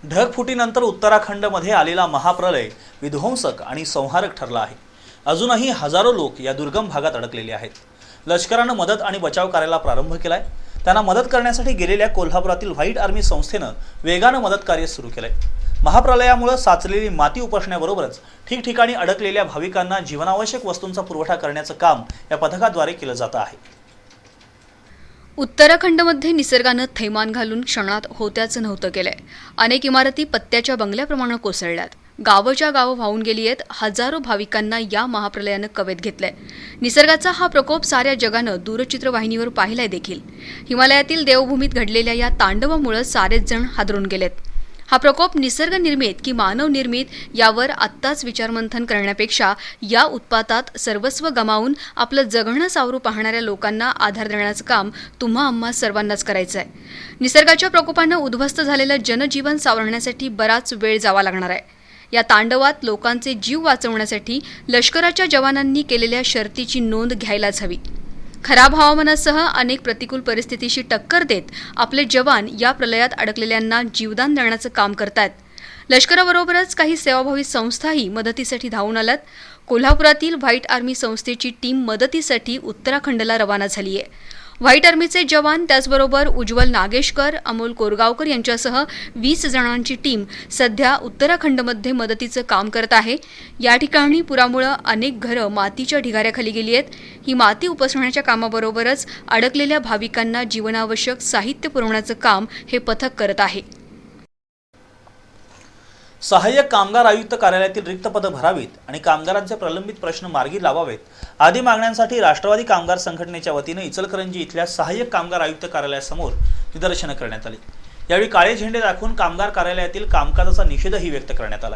ढगफुटीनंतर उत्तराखंडमध्ये आलेला महाप्रलय विध्वंसक आणि संहारक ठरला आहे. अजूनही हजारो लोक या दुर्गम भागात अडकलेले आहेत. लष्करानं मदत आणि बचाव कार्याला प्रारंभ केलाय. त्यांना मदत करण्यासाठी गेलेल्या कोल्हापुरातील व्हाईट आर्मी संस्थेनं वेगानं मदत कार्य सुरू केलंय. महाप्रलयामुळे साचलेली माती उपसण्याबरोबरच ठिकठिकाणी अडकलेल्या भाविकांना जीवनावश्यक वस्तूंचा पुरवठा करण्याचं काम या पथकाद्वारे केलं जात आहे. उत्तराखंडमध्ये निसर्गानं थैमान घालून क्षणात होत्याचं नव्हतं केलंय. अनेक इमारती पत्त्याच्या बंगल्याप्रमाणे कोसळल्यात. गावच्या गावं वाहून गेली आहेत. हजारो भाविकांना या महाप्रलयानं कवेत घेतलंय. निसर्गाचा हा प्रकोप साऱ्या जगानं दूरचित्रवाहिनीवर पाहिलाय देखील. हिमालयातील देवभूमीत घडलेल्या या तांडवामुळे सारेच जण हादरून गेलेत. हा प्रकोप निसर्गनिर्मित की मानवनिर्मित यावर आत्ताच विचारमंथन करण्यापेक्षा या उत्पातात सर्वस्व गमावून आपलं जगणं सावरू पाहणाऱ्या लोकांना आधार देण्याचं काम तुम्हा आम्हा सर्वांनाच करायचं आहे. निसर्गाच्या प्रकोपानं उद्ध्वस्त झालेलं जनजीवन सावरण्यासाठी बराच वेळ जावा लागणार आहे. या तांडवात लोकांचे जीव वाचवण्यासाठी लष्कराच्या जवानांनी केलेल्या शर्तीची नोंद घ्यायलाच हवी. खराब हवामानासह अनेक प्रतिकूल परिस्थितीशी टक्कर देत आपले जवान या प्रलयात अडकलेल्यांना जीवदान देण्याचं काम करतायत. लष्कराबरोबरच काही सेवाभावी संस्थाही मदतीसाठी धावून आल्यात. कोल्हापुरातील व्हाईट आर्मी संस्थेची टीम मदतीसाठी उत्तराखंडला रवाना झाली आहे. व्हाईट आर्मीचे जवान त्याचबरोबर उज्ज्वल नागेशकर, अमोल कोरगावकर यांच्यासह 20 जणांची टीम सध्या उत्तराखंडमध्ये मदतीचं काम करत आहे. या ठिकाणी पुरामुळे अनेक घरं मातीच्या ढिगाऱ्याखाली गेली आहेत. ही माती उपसण्याच्या कामाबरोबरच अडकलेल्या भाविकांना जीवनावश्यक साहित्य पुरवण्याचं काम हे पथक करत आहे. सहाय्यक कामगार आयुक्त कार्यालयातील रिक्त पदं भरावीत आणि कामगारांचे प्रलंबित प्रश्न मार्गी लावावेत आदी मागण्यांसाठी राष्ट्रवादी कामगार संघटनेच्या वतीनं इचलकरंजी इथल्या सहाय्यक कामगार आयुक्त कार्यालयासमोर निदर्शनं करण्यात आली. यावेळी काळे झेंडे दाखवून कामगार कार्यालयातील कामकाजाचा निषेधही व्यक्त करण्यात आला.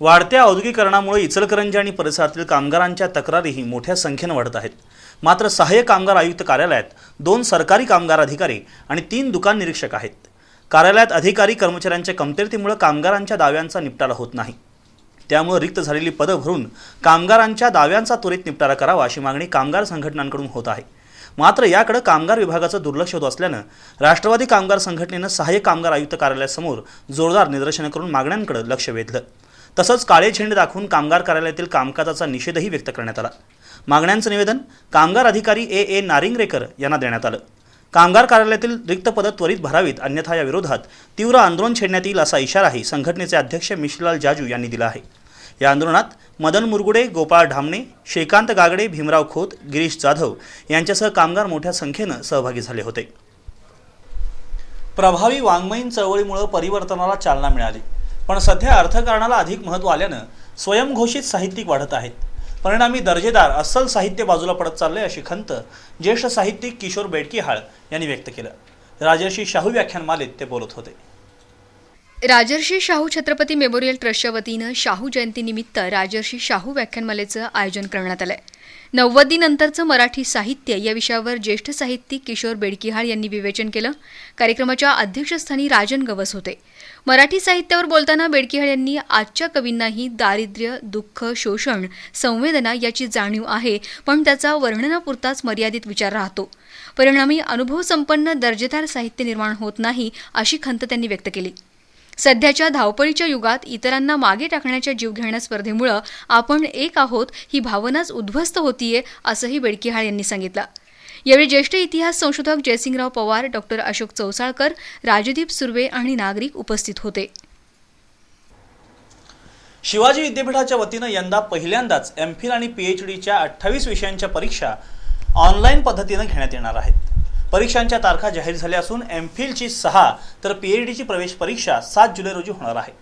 वाढत्या औद्योगिकरणामुळे इचलकरंजी आणि परिसरातील कामगारांच्या तक्रारीही मोठ्या संख्येनं वाढत आहेत. मात्र सहाय्यक कामगार आयुक्त कार्यालयात 2 सरकारी कामगार अधिकारी आणि 3 दुकान निरीक्षक आहेत. कार्यालयात अधिकारी कर्मचाऱ्यांच्या कमतरतेमुळे कामगारांच्या दाव्यांचा निपटारा होत नाही. त्यामुळे रिक्त झालेली पदं भरून कामगारांच्या दाव्यांचा त्वरित निपटारा करावा अशी मागणी कामगार संघटनांकडून होत आहे. मात्र याकडे कामगार विभागाचं दुर्लक्ष होत असल्यानं राष्ट्रवादी कामगार संघटनेनं सहाय्यक कामगार आयुक्त कार्यालयासमोर जोरदार निदर्शनं करून मागण्यांकडे लक्ष वेधलं. तसंच काळे झेंडे दाखवून कामगार कार्यालयातील कामकाजाचा निषेधही व्यक्त करण्यात आला. मागण्यांचं निवेदन कामगार अधिकारी A. नारिंगरेकर यांना देण्यात आलं. कामगार कार्यालयातील रिक्त पदं त्वरित भरावीत, अन्यथा या विरोधात तीव्र आंदोलन छेडण्यात येईल असा इशाराही संघटनेचे अध्यक्ष मिश्रीलाल जाजू यांनी दिला आहे. या आंदोलनात मदन मुरगुडे, गोपाळ ढामणे, श्रीकांत गागडे, भीमराव खोत, गिरीश जाधव यांच्यासह कामगार मोठ्या संख्येनं सहभागी झाले होते. प्रभावी वाङ्मयीन चळवळीमुळे परिवर्तनाला चालना मिळाली, पण सध्या अर्थकारणाला अधिक महत्त्व आल्यानं स्वयंघोषित साहित्यिक वाढत आहेत. परिणामी दर्जेदार अस्सल साहित्य बाजूला पडत चालले अशी खंत ज्येष्ठ साहित्यिक किशोर बेडकीहाळ यांनी व्यक्त केलं. राजर्षी शाहू व्याख्यानमालेत ते बोलत होते. राजर्षी शाहू छत्रपती मेमोरियल ट्रस्टच्या वतीनं शाहू जयंतीनिमित्त राजर्षी शाहू व्याख्यानमालेचं आयोजन करण्यात आलंय. 90 नंतरचं मराठी साहित्य या विषयावर ज्येष्ठ साहित्यिक किशोर बेडकीहाळ यांनी विवेचन केलं. कार्यक्रमाच्या अध्यक्षस्थानी राजन गवस होते. मराठी साहित्यावर बोलताना बेडकिहाळ यांनी आजच्या कवींनाही दारिद्र्य, दुःख, शोषण, संवेदना याची जाणीव आहे, पण त्याचा वर्णनापुरताच मर्यादित विचार राहतो. परिणामी अनुभवसंपन्न दर्जेदार साहित्य निर्माण होत नाही, अशी खंत त्यांनी व्यक्त केली. सध्याच्या धावपळीच्या युगात इतरांना मागे टाकण्याच्या जीवघेण्या स्पर्धेमुळे आपण एक आहोत ही भावनाच उद्ध्वस्त होतीये, असंही बेडकिहाळ यांनी सांगितलं. यावेळी ज्येष्ठ इतिहास संशोधक जयसिंगराव पवार, डॉक्टर अशोक चौसाळकर, राजदीप सुर्वे आणि नागरिक उपस्थित होते. शिवाजी विद्यापीठाच्या वतीनं यंदा पहिल्यांदाच एमफिल आणि पीएचडीच्या 28 विषयांच्या परीक्षा ऑनलाईन पद्धतीनं घेण्यात येणार आहेत. परीक्षांच्या तारखा जाहीर झाल्या असून एमफिलची 6 तर पीएचडीची प्रवेश परीक्षा 7 जुलै रोजी होणार आहे.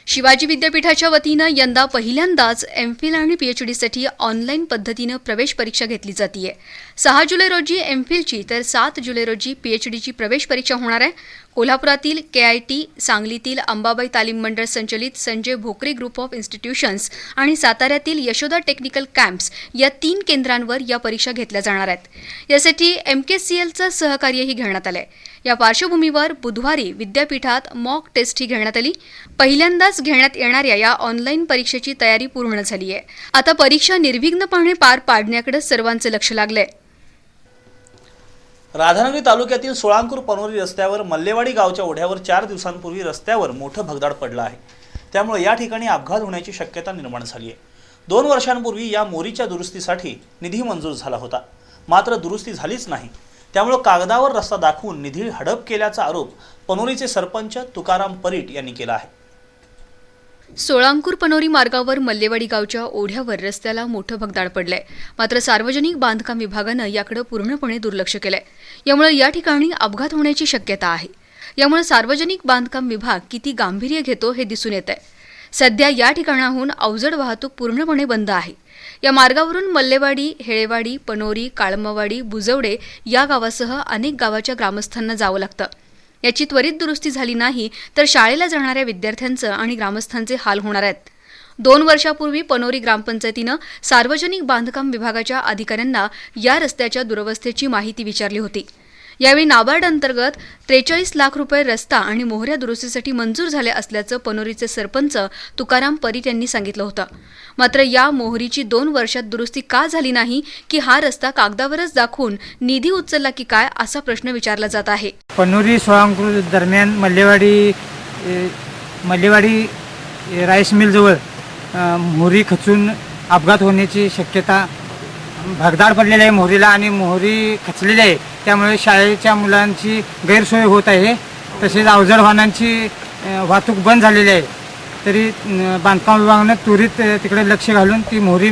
शिवाजी विद्यापीठाच्या वतीनं यंदा पहिल्यांदाच एमफिल आणि पीएचडीसाठी ऑनलाईन पद्धतीनं प्रवेश परीक्षा घेतली जातीये. 6 जुलै रोजी एमफिलची तर 7 जुलै रोजी पीएचडीची प्रवेश परीक्षा होणार आहे. कोल्हापुरातील केआयटी, सांगलीतील अंबाबाई तालीम मंडळ संचलित Sanjay Bhokare group of institutions आणि साताऱ्यातील यशोदा टेक्निकल कॅम्प्स या 3 केंद्रांवर या परीक्षा घेतल्या जाणार आहेत. यासाठी MKCLचं सहकार्यही घेण्यात आलंय. या पार्श्वभूमीवर बुधवारी विद्यापीठात मॉक टेस्टही घेण्यात आली. पहिल्यांदाच घेण्यात येणाऱ्या या ऑनलाईन परीक्षेची तयारी पूर्ण झाली आहे. आता परीक्षा निर्विघ्नपणे पार पाडण्याकडे सर्वांचं लक्ष लागलंय. राधानगरी तालुक्यातील सोळांकूर पनोरी रस्त्यावर मल्लेवाडी गावच्या ओढ्यावर 4 दिवसांपूर्वी रस्त्यावर मोठं भगदाड पडलं आहे. त्यामुळे या ठिकाणी अपघात होण्याची शक्यता निर्माण झाली आहे. 2 वर्षांपूर्वी या मोरीच्या दुरुस्तीसाठी निधी मंजूर झाला होता, मात्र दुरुस्ती झालीच नाही. त्यामुळे कागदावर रस्ता दाखवून निधी हडप केल्याचा आरोप पनोरीचे सरपंच तुकाराम परीट यांनी केला आहे. सोळांकूर पनोरी मार्गावर मल्लेवाडी गावच्या ओढ्यावर रस्त्याला मोठं भगदाड पडलंय, मात्र सार्वजनिक बांधकाम विभागानं याकडे पूर्णपणे दुर्लक्ष केलंय. यामुळे या ठिकाणी अपघात होण्याची शक्यता आहे. यामुळे सार्वजनिक बांधकाम विभाग किती गांभीर्य घेतो हे दिसून येत आहे. सध्या या ठिकाणाहून अवजड वाहतूक पूर्णपणे बंद आहे. या मार्गावरून मल्लेवाडी, हेळेवाडी, पनोरी, काळमवाडी, बुजवडे या गावासह अनेक गावाच्या ग्रामस्थांना जावं लागतं. याची त्वरित दुरुस्ती झाली नाही तर शाळेला जाणाऱ्या विद्यार्थ्यांचं आणि ग्रामस्थांचे हाल होणार आहेत. 2 वर्षापूर्वी पनोरी ग्रामपंचायतीनं सार्वजनिक बांधकाम विभागाच्या अधिकाऱ्यांना या रस्त्याच्या दुरवस्थेची माहिती विचारली होती. यावेळी नाबार्ड अंतर्गत 43 लाख रुपये रस्ता आणि मोहऱ्या दुरुस्तीसाठी मंजूर झाले असल्याचं पनोरीचे सरपंच तुकाराम परीट यांनी सांगितलं होतं. मात्र या मोहरीची 2 वर्षात दुरुस्ती का झाली नाही की हा रस्ता कागदावरच दाखवून निधी उचलला की काय असा प्रश्न विचारला जात आहे. पनोरी सोळांकूर दरम्यान मल्लेवाडी राईस मिलजवळ मोहरी खचून अपघात होण्याची शक्यता, भगदाड पडलेली आहे मोहरीला आणि मोहरी खचलेली आहे. त्यामुळे शाळेच्या मुलांची गैरसोय होत आहे. तसेच अवजड वाहनांची वाहतूक बंद झालेली आहे. तरी बांधकाम विभागानं त्वरित तिकडे लक्ष घालून ती मोहरी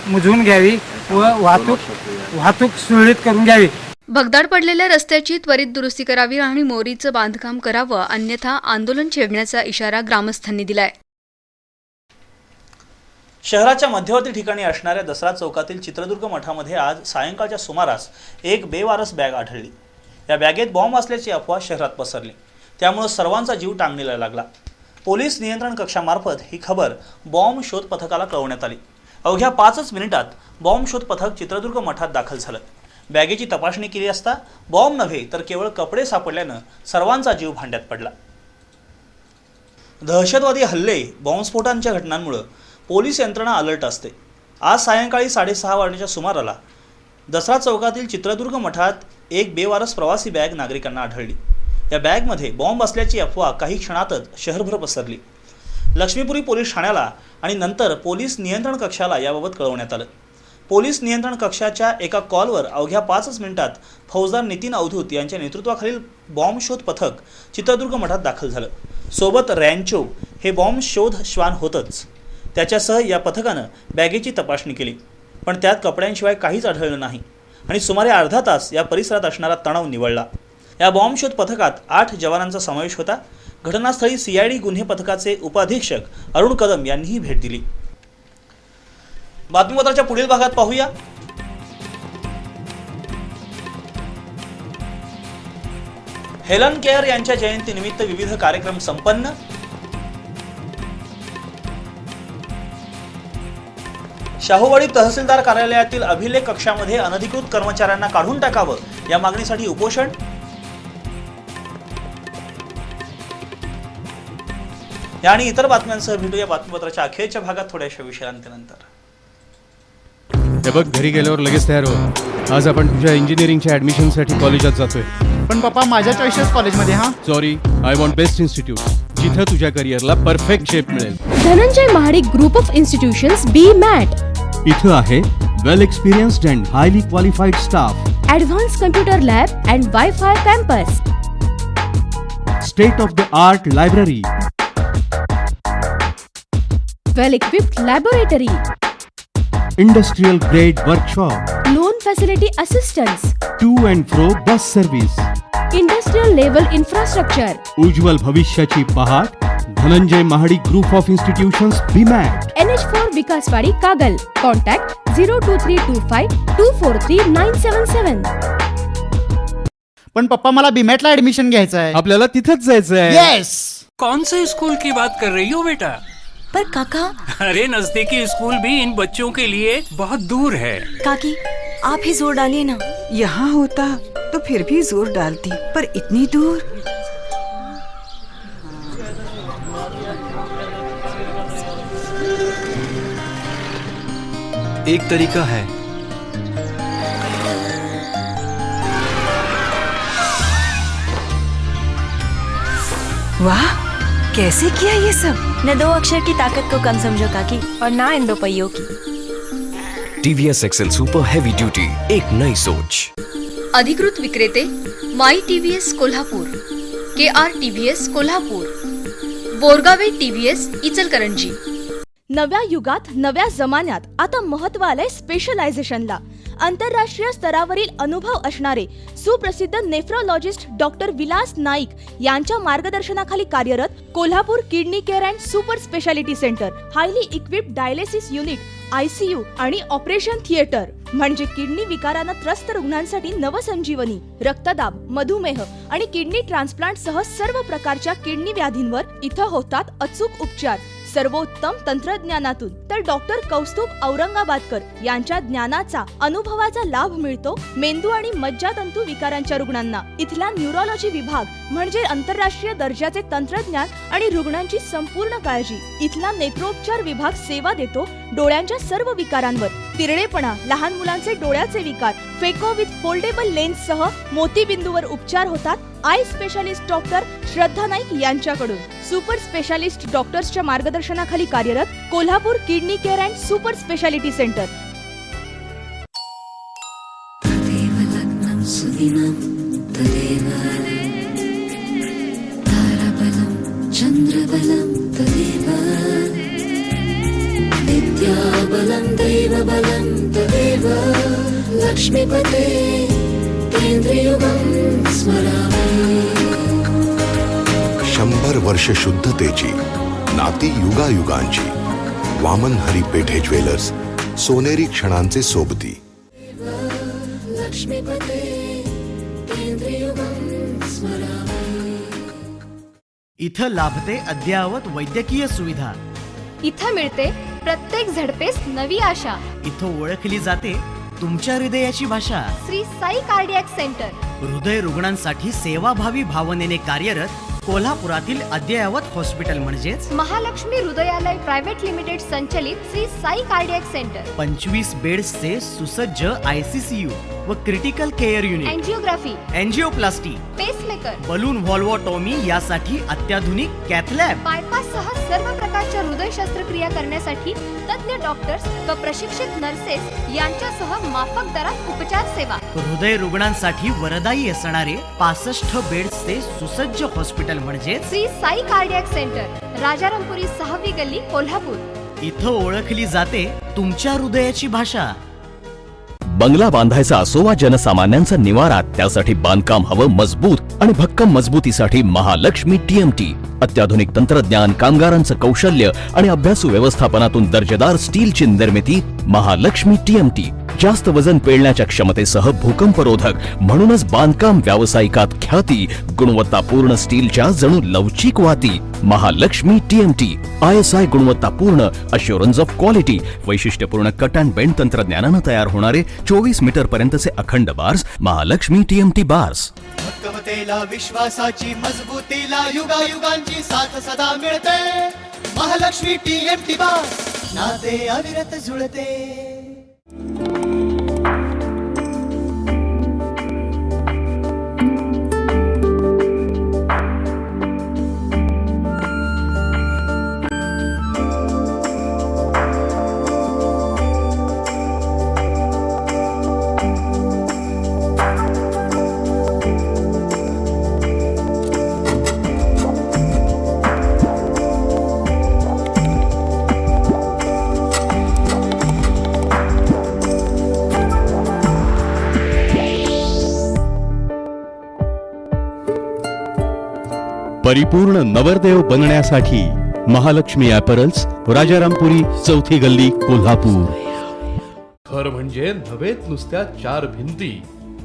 मुजवून घ्यावी व वाहतूक सुरळीत करून घ्यावी. भगदाड पडलेल्या रस्त्याची त्वरित दुरुस्ती करावी आणि मोरीचं बांधकाम करावं, अन्यथा आंदोलन छेडण्याचा इशारा ग्रामस्थांनी दिलाय. शहराच्या मध्यवर्ती ठिकाणी असणाऱ्या दसरा चौकातील चित्रदुर्ग मठामध्ये आज सायंकाळच्या सुमारास एक बेवारस बॅग आढळली. या बॅगेत बॉम्ब असल्याची अफवा शहरात पसरली. त्यामुळे सर्वांचा जीव टांगणीला लागला. पोलीस नियंत्रण कक्षामार्फत ही खबर बॉम्ब शोध पथकाला कळवण्यात आली. अवघ्या 5 मिनिटात बॉम्ब शोध पथक चित्रदुर्ग मठात दाखल झालं. बॅगेची तपासणी केली असता बॉम्ब नव्हे तर केवळ कपडे सापडल्यानं सर्वांचा जीव भांड्यात पडला. दहशतवादी हल्ले, बॉम्बस्फोटांच्या घटनांमुळे पोलीस यंत्रणा अलर्ट असते. आज सायंकाळी 6:30 वाजण्याच्या सुमाराला दसरा चौकातील चित्रदुर्ग मठात एक बेवारस प्रवासी बॅग नागरिकांना आढळली. या बॅगमध्ये बॉम्ब असल्याची अफवा काही क्षणातच शहरभर पसरली. लक्ष्मीपुरी पोलीस ठाण्याला आणि नंतर पोलीस नियंत्रण कक्षाला याबाबत कळवण्यात आलं. पोलीस नियंत्रण कक्षाच्या एका कॉलवर अवघ्या 5 मिनिटात फौजदार नितीन अवधूत यांच्या नेतृत्वाखालील बॉम्ब शोध पथक चित्रदुर्ग मठात दाखल झालं. सोबत रॅन्चो हे बॉम्ब शोध श्वान होतच. त्याच्यासह या पथकानं बॅगेची तपासणी केली, पण त्यात कपड्यांशिवाय काहीच आढळलं नाही आणि सुमारे अर्धा तास या परिसरात असणारा तणाव निवळला. या बॉम्ब शोध पथकात 8 जवानांचा समावेश होता. घटनास्थळी CID गुन्हे पथकाचे उपाधीक्षक अरुण कदम यांनीही भेट दिली. बातमीपत्राच्या पुढील भागात पाहूया. हेलन केअर यांच्या जयंतीनिमित्त विविध कार्यक्रम संपन्न. शाहूवाडी तहसीलदार कार्यालयातील अभिलेख कक्षामध्ये अनधिकृत कर्मचाऱ्यांना काढून टाकावं या मागणीसाठी उपोषण. या आणि इतर बातम्यांसह भेटूया बातमीपत्राच्या अखेरच्या भागात थोड्याशा विश्रांतीनंतर. हे बघ, घरी गेल्यावर लगेच तयार हो. आज आपण तुझ्या इंजिनिअरिंगच्या ऍडमिशनसाठी कॉलेजात जातोय. पण पप्पा, माझ्या चॉईसेस कॉलेजमध्ये. हा sorry, I want best institute, जिथं तुझ्या करिअरला परफेक्ट शेप मिळेल. Dhananjay Mahadik group of institutions B MAT. इथं आहे well experienced and highly qualified staff, advance computer lab and wifi campus, state of the art library, well equipped laboratory, industrial grade workshop, loan facility assistance, to and fro bus service, industrial level infrastructure. उज्ज्वल भविष्याची पहाट Dhananjay Mahadik group of institutions BMAT. NH4 Vikaswadi Kagal. Contact 02325243977. पण पप्पा, मला बीमॅटला admission घ्यायचं आहे. आपल्याला तिथंच जायचं आहे. येस. कौन से स्कूल की बात कर रही हो बेटा? पर काका, अरे नजदीकी स्कूल भी इन बच्चों के लिए बहुत दूर है. काकी, आप ही जोर डालिए ना. यहाँ होता तो फिर भी जोर डालती, पर इतनी दूर. एक तरीका है. वाह, कैसे किया ये सब? न 2 अक्षर की ताकत को कम समझो काकी, और ना इन 2 पहियों की. TVS XL super heavy duty, एक नई सोच. अधिकृत विक्रेते माई TVS Kolhapur, KR TVS Kolhapur, Borgave TVS Ichalkaranji. नव्या युगात नव्या जमान्यात आता महत्त्व आलंय स्पेशलायझेशनला. आंतरराष्ट्रीय स्तरावरील अनुभव असणारे सुप्रसिद्ध नेफ्रोलॉजिस्ट डॉक्टर विलास नाईक यांच्या मार्गदर्शनाखाली कार्यरत Kolhapur kidney care and super speciality centre, highly equipped dialysis unit, ICU आणि ऑपरेशन थिएटर म्हणजे किडनी विकारानं त्रस्त रुग्णांसाठी नवसंजीवनी. रक्तदाब, मधुमेह आणि किडनी ट्रान्सप्लांट सह सर्व प्रकारच्या किडनी व्याधींवर इथं होतात अचूक उपचार सर्वोत्तम तंत्रज्ञानातून. तर डॉक्टर कौस्तुभ औरंगाबादकर यांच्या ज्ञानाचा, अनुभवाचा लाभ मिळतो मेंदू आणि मज्जातंतू विकारांच्या रुग्णांना. इथला न्यूरोलॉजी विभाग म्हणजे आंतरराष्ट्रीय दर्जाचे तंत्रज्ञान आणि रुग्णांची संपूर्ण काळजी. इथला नेत्रोपचार विभाग सेवा देतो डोळ्यांच्या सर्व विकारांवर. तिरडेपणा, लहान मुलांचे डोळ्याचे विकार, फेको विथ फोल्डेबल लेन्स सह मोतीबिंदूवर उपचार होतात eye specialist doctor Shraddha Naik यांच्याकडून. सुपर स्पेशालिस्ट डॉक्टर्सच्या मार्गदर्शनाखाली कार्यरत Kolhapur kidney care and super speciality centre. चंद्रबलं तदेव विद्याबलं दैवबलं तदेव लक्ष्मीपते केंद्रयुगं स्मरामि. 100 वर्ष शुद्धतेची नाती युगायुगांची. वामन हरी पेठे ज्वेलर्स, सोनेरी क्षणांचे सोबती. लक्ष्मीपते केंद्रयुगं स्मरामि. इथं लाभते अद्ययावत वैद्यकीय सुविधा. इथं मिळते प्रत्येक झडपेस नवी आशा. इथं ओळखली जाते तुमच्या हृदयाची भाषा. श्री साई कार्डियाक सेंटर, हृदय रुग्णांसाठी सेवाभावी भावनेने कार्यरत कोल्हापुरातील अद्ययावत हॉस्पिटल म्हणजेच महालक्ष्मी हृदयालय प्रायव्हेट लिमिटेड संचलित श्री साई कार्डियाक सेंटर. 25 बेड्सचे सुसज्ज ICCU व critical care unit, angiography, angioplasty, pacemaker, balloon valvotomy यासाठी अत्याधुनिक कॅथलॅब, बायपास सह सर्व प्रकारच्या हृदय शस्त्रक्रिया करण्यासाठी तज्ञ डॉक्टर्स व प्रशिक्षित नर्सेस यांच्यासह माफक दरात उपचार सेवा. हृदय रुग्णांसाठी वरदायी असणारे 65 बेड्सचे सुसज्ज हॉस्पिटल म्हणजे श्री साई कार्डियाक सेंटर, राजारामपुरी 6वी गल्ली कोल्हापूर. इथं ओळखली जाते तुमच्या हृदयाची भाषा. बंगला बांधायचा असो वा जनसामान्यांचा निवारा, त्यासाठी बांधकाम हवं मजबूत आणि भक्कम मजबूतीसाठी महालक्ष्मी TMT. अत्याधुनिक तंत्रज्ञान, कामगारांचं कौशल्य आणि अभ्यासू व्यवस्थापनातून दर्जेदार स्टीलची निर्मिती महालक्ष्मी TMT जास्त वजन पेलण्याच्या क्षमतेसह भूकंपरोधक, म्हणूनच बांधकाम व्यावसायिकात ख्याती, गुणवत्तापूर्ण स्टीलच्या जणू लवचिक वाती. महालक्ष्मी TMT ISI गुणवत्तापूर्ण, अश्युरन्स ऑफ क्वालिटी, वैशिष्ट्यपूर्ण कट अँड बेंड तंत्रज्ञानानं तयार होणारे 24 मीटर पर्यंतचे अखंड बार्स. Mahalaxmi TMT bars. भक्कमतेला, विश्वासाची, मजबूतीला युगायुगांची साथ सदा मिळते. महालक्ष्मी TMT बार्स, नाते अविरत जुळते. परिपूर्ण नवरदेव बनण्यासाठी महालक्ष्मी ॲपरल्स, राजारामपुरी, चौथी गल्ली, कोल्हापूर. घर म्हणजे नव्हेत नुसत्या चार भिंती,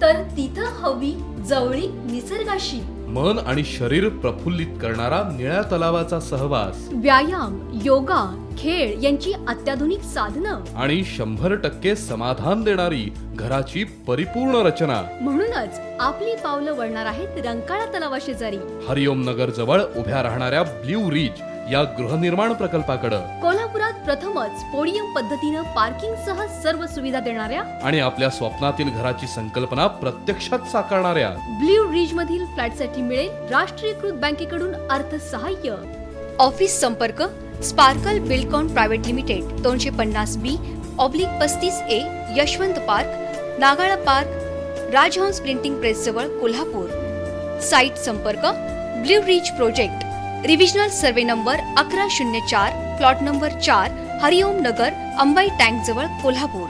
तर तिथं हवी जवळीक निसर्गाशी. मन आणि शरीर प्रफुल्लित करणारा निळ्या तलावाचा सहवास, व्यायाम, योगा, खेळ यांची अत्याधुनिक साधनं आणि 100% समाधान देणारी घराची परिपूर्ण रचना. म्हणूनच आपली पावलं वळणार आहेत रंकाळा तलावाशेजारी हरिओम नगर जवळ उभ्या राहणाऱ्या ब्ल्यू रिज या गृहनिर्माण प्रकल्पाकडे. कोल्हापुरात प्रथमच पोडियम पद्धतीनं पार्किंग सह सर्व सुविधा देणाऱ्या आणि आपल्या स्वप्नातील घराची संकल्पना प्रत्यक्षात साकारणाऱ्या ब्ल्यू रिज मधील फ्लॅटसाठी मिळेल राष्ट्रीयकृत बँकेकडून अर्थसहाय्य. ऑफिस संपर्क sparkle buildcon private limited, 250B/35A, Yashwant park, Nagala park, Rajhans printing press जवळ, कोल्हापूर. साइट संपर्क blue ridge project, revisional survey number 1104, plot number 4, Hariom Nagar, Ambai tank जवळ, कोल्हापूर.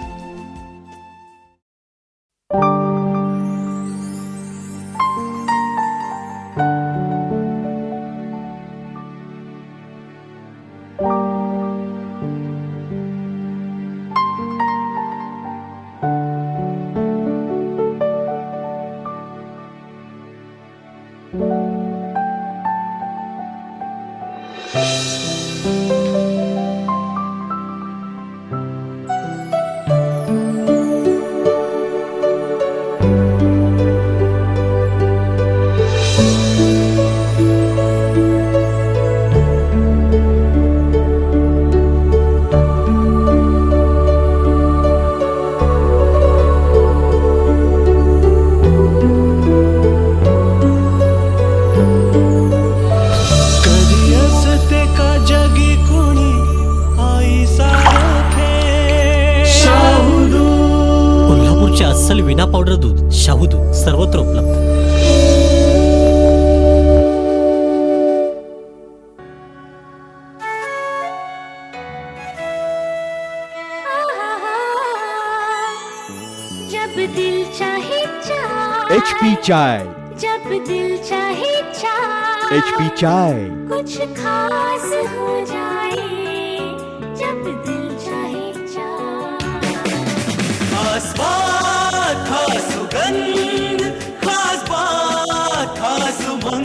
अस्सल विना पावडर दूध, शाहू दूध सर्वत्र उपलब्ध. जब दिल चाहे चाय, HP चाय, जब दिल चाहे चाय, HP चाय. कुछ खास हो जाए, जब दिल चाहे चाय. खास बात, खास सुगंध, खास बात, खास मन.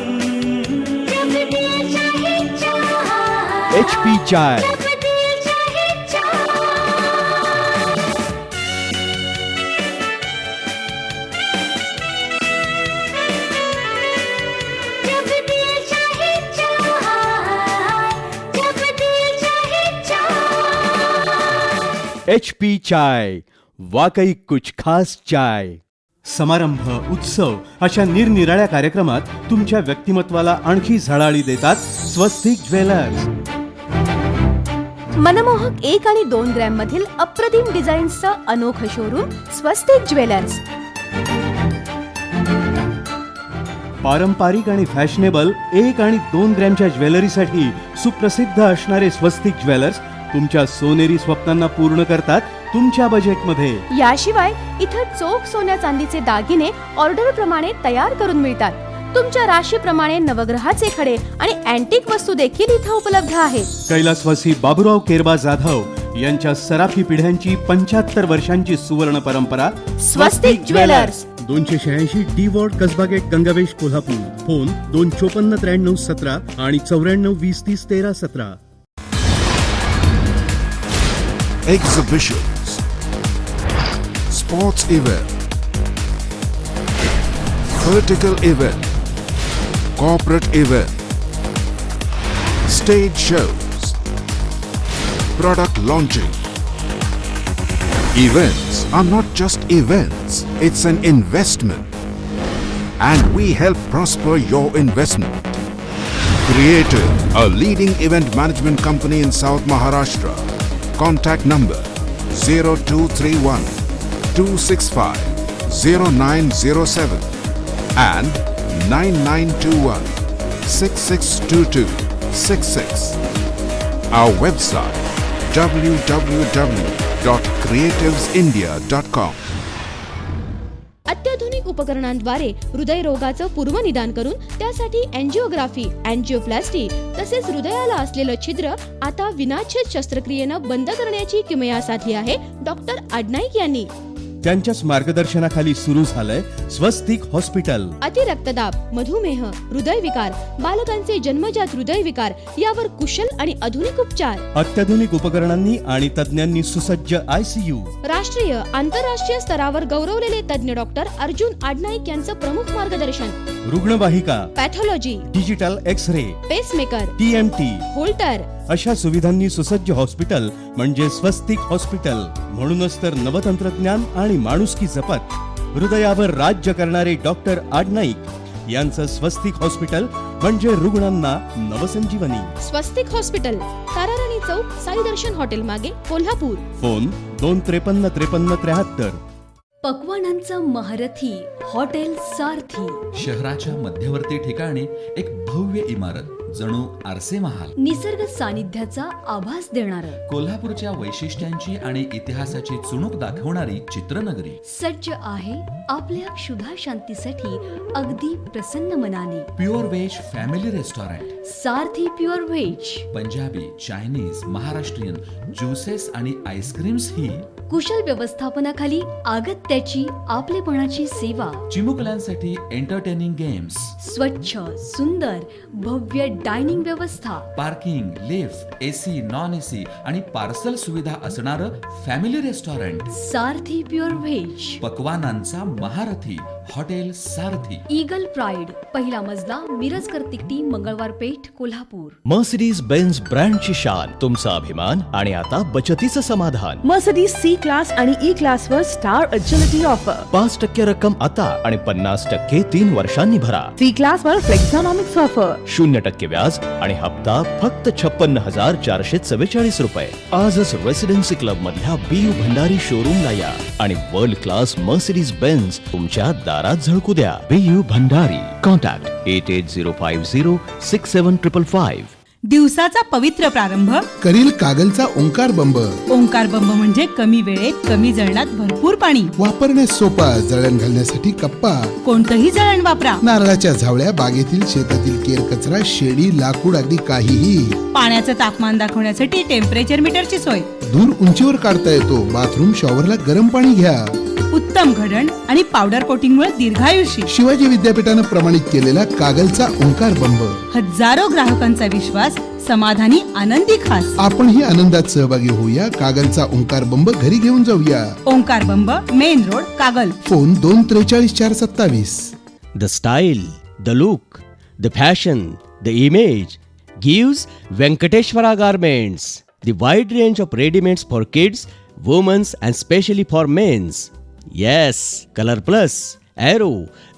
जब दिल चाहे चाय, HP चाय. जब दिल चाहे चाय. जब दिल चाहे चाय, जब दिल चाहे चाय. HP चाय, वाकई कुछ खास चाय. समारंभ, उत्सव अशा निरनिराळ्या कार्यक्रमात तुमच्या व्यक्तिमत्वाला आणखी झळाळी देतात स्वस्तिक ज्वेलर्स. मनमोहक 1 आणि 2 ग्रॅम मधील अप्रतिम डिझाईन्सचं अनोखं शोरूम स्वस्तिक ज्वेलर्स. पारंपरिक आणि फॅशनेबल 1 आणि 2 ग्रॅमच्या ज्वेलरीसाठी सुप्रसिद्ध असणारे स्वस्तिक ज्वेलर्स तुमच्या सोनेरी स्वप्नांना पूर्ण करतात तुमच्या बजेटमध्ये. याशिवाय इथं चोख सोन्या चांदीचे दागिने ऑर्डर प्रमाणे तयार करून मिळतात. तुमच्या राशीप्रमाणे नवग्रहाचे खडे आणि अँटिक वस्तू देखील इथं उपलब्ध आहेत. कैलासवासी बाबूराव केरबा जाधव यांच्या सराफी पिढ्यांची 75 वर्षांची सुवर्ण परंपरा Swastik jewellers. 286 D ward Kasba gate Gangavesh Kolhapur. Phone 2549317 आणि 9420301317. Exhibitions, sports event, political event, corporate event, stage shows, product launching. Events are not just events, it's an investment. And we help prosper your investment. Creative, a leading event management company in South Maharashtra. Contact number 0231 265 0907 and 9921 6622 66. Our website www.creativesindia.com. अत्याधुनिक उपकरणांद्वारे हृदयरोगाचं पूर्वनिदान करून त्यासाठी angiography, angioplasty तसेच हृदयाला असलेलं छिद्र आता विनाछेद शस्त्रक्रियेनं बंद करण्याची किमया साधली आहे डॉक्टर अडनाईक यांनी. त्यांच्याच मार्गदर्शनाखाली सुरू झालंय स्वस्तिक हॉस्पिटल. अतिरक्तदाब, मधुमेह, हृदयविकार, बालकांचे जन्मजात हृदयविकार यावर कुशल आणि आधुनिक उपचार. अत्याधुनिक उपकरणांनी आणि तज्ञांनी सुसज्ज ICU. राष्ट्रीय आंतरराष्ट्रीय स्तरावर गौरवलेले तज्ञ डॉक्टर अर्जुन अडनाईक यांचं प्रमुख मार्गदर्शन. रुग्णवाहिका, pathology, digital x ray, pacemaker, TMT, holter अशा सुविधांनी सुसज्ज हॉस्पिटल म्हणजे स्वस्तिक हॉस्पिटल. म्हणूनच तर नवतंत्रज्ञान आणि माणुसकी जपत हृदयावर राज्य करणारे डॉक्टर अडनाईक यांचं स्वस्तिक हॉस्पिटल म्हणजे रुग्णांना नवसंजीवनी. स्वस्तिक हॉस्पिटल, ताराराणी चौक, साई दर्शन हॉटेल मागे, कोल्हापूर. फोन 2535373. पक्वानांचा महारथी हॉटेल सारथी. शहराच्या मध्यवर्ती ठिकाणी एक भव्य इमारत, जणू आरसे महाल. निसर्ग सानिध्याचा आभास देणारं, कोल्हापूरच्या वैशिष्ट्यांची आणि इतिहासाची चुणूक दाखवणारी चित्रनगरी. सज्ज आहे आपल्या क्षुधा शांतीसाठी अगदी प्रसन्न मनाने. Pure veg family restaurant, Sarathi pure veg. Punjabi, Chinese, Maharashtrian juices आणि आईस्क्रीम्स ही. कुशल व्यवस्थापनाखाली अगत्याची आपलेपणाची सेवा. चिमुकल्यांसाठी एंटरटेनिंग गेम्स. स्वच्छ, सुंदर, भव्य डायनिंग व्यवस्था. Parking, lift, AC, non AC आणि पार्सल सुविधा असणारं family restaurant. Sarathi pure veg. पक्वानांचा महारथी हॉटेल सारथी. ईगल प्राइड, पहिला मजला, मिरजकर तिकटी, मंगळवार पेठ, कोल्हापूर. मर्सिडीज बेन्झ ब्रँडची शान, तुमचा अभिमान आणि आता बचतीचं समाधान. मर्सिडीज C क्लास आणि E क्लास वर स्टार अजिलिटी ऑफर. 5% रक्कम आता आणि 50% 3 वर्षांनी भरा. C क्लास वर फ्लेक्सॉनॉमिक्स ऑफर. 0% व्याज आणि हप्ता फक्त 56,444 रुपये. आजच रेसिडेन्सी क्लब मधल्या BU भंडारी शोरूमला या आणि वर्ल्ड क्लास मर्सिडीज बेन्झ तुमच्या दारात झळकू द्या. BU भंडारी. कॉन्टॅक्ट 8805067555. दिवसाचा पवित्र प्रारंभ करील कागलचा ओंकार बंब. ओंकार बंब म्हणजे कमी वेळेत कमी जळणात भरपूर पाणी. वापरण्यास सोपा, जळण घालण्यासाठी कप्पा. कोणतंही जळण वापरा. नारळाच्या झावळ्या, बागेतील शेतातील केर कचरा, शेडी, लाकूड अगदी काहीही. पाण्याचं तापमान दाखवण्यासाठी टेम्परेचर मीटरची सोय. दूर उंचीवर काढता येतो. बाथरूम शॉवरला गरम पाणी घ्या. उत्तम घडण आणि पावडर कोटिंगमुळे दीर्घायुषी. शिवाजी विद्यापीठानं प्रमाणित केलेला कागलचा ओंकार बंब. हजारो ग्राहकांचा विश्वास, समाधानी, आनंदी खास. आपणही आनंदात सहभागी होऊया. कागलचा ओंकार बंब घरी घेऊन जाऊया. ओंकार बंब, main road, Kagal. Phone 243-427. The style, the look, the fashion, the image gives Venkateshwara Garments. The wide range of ready-mades for kids, women's and specially for men's. Yes, Color Plus, Aero,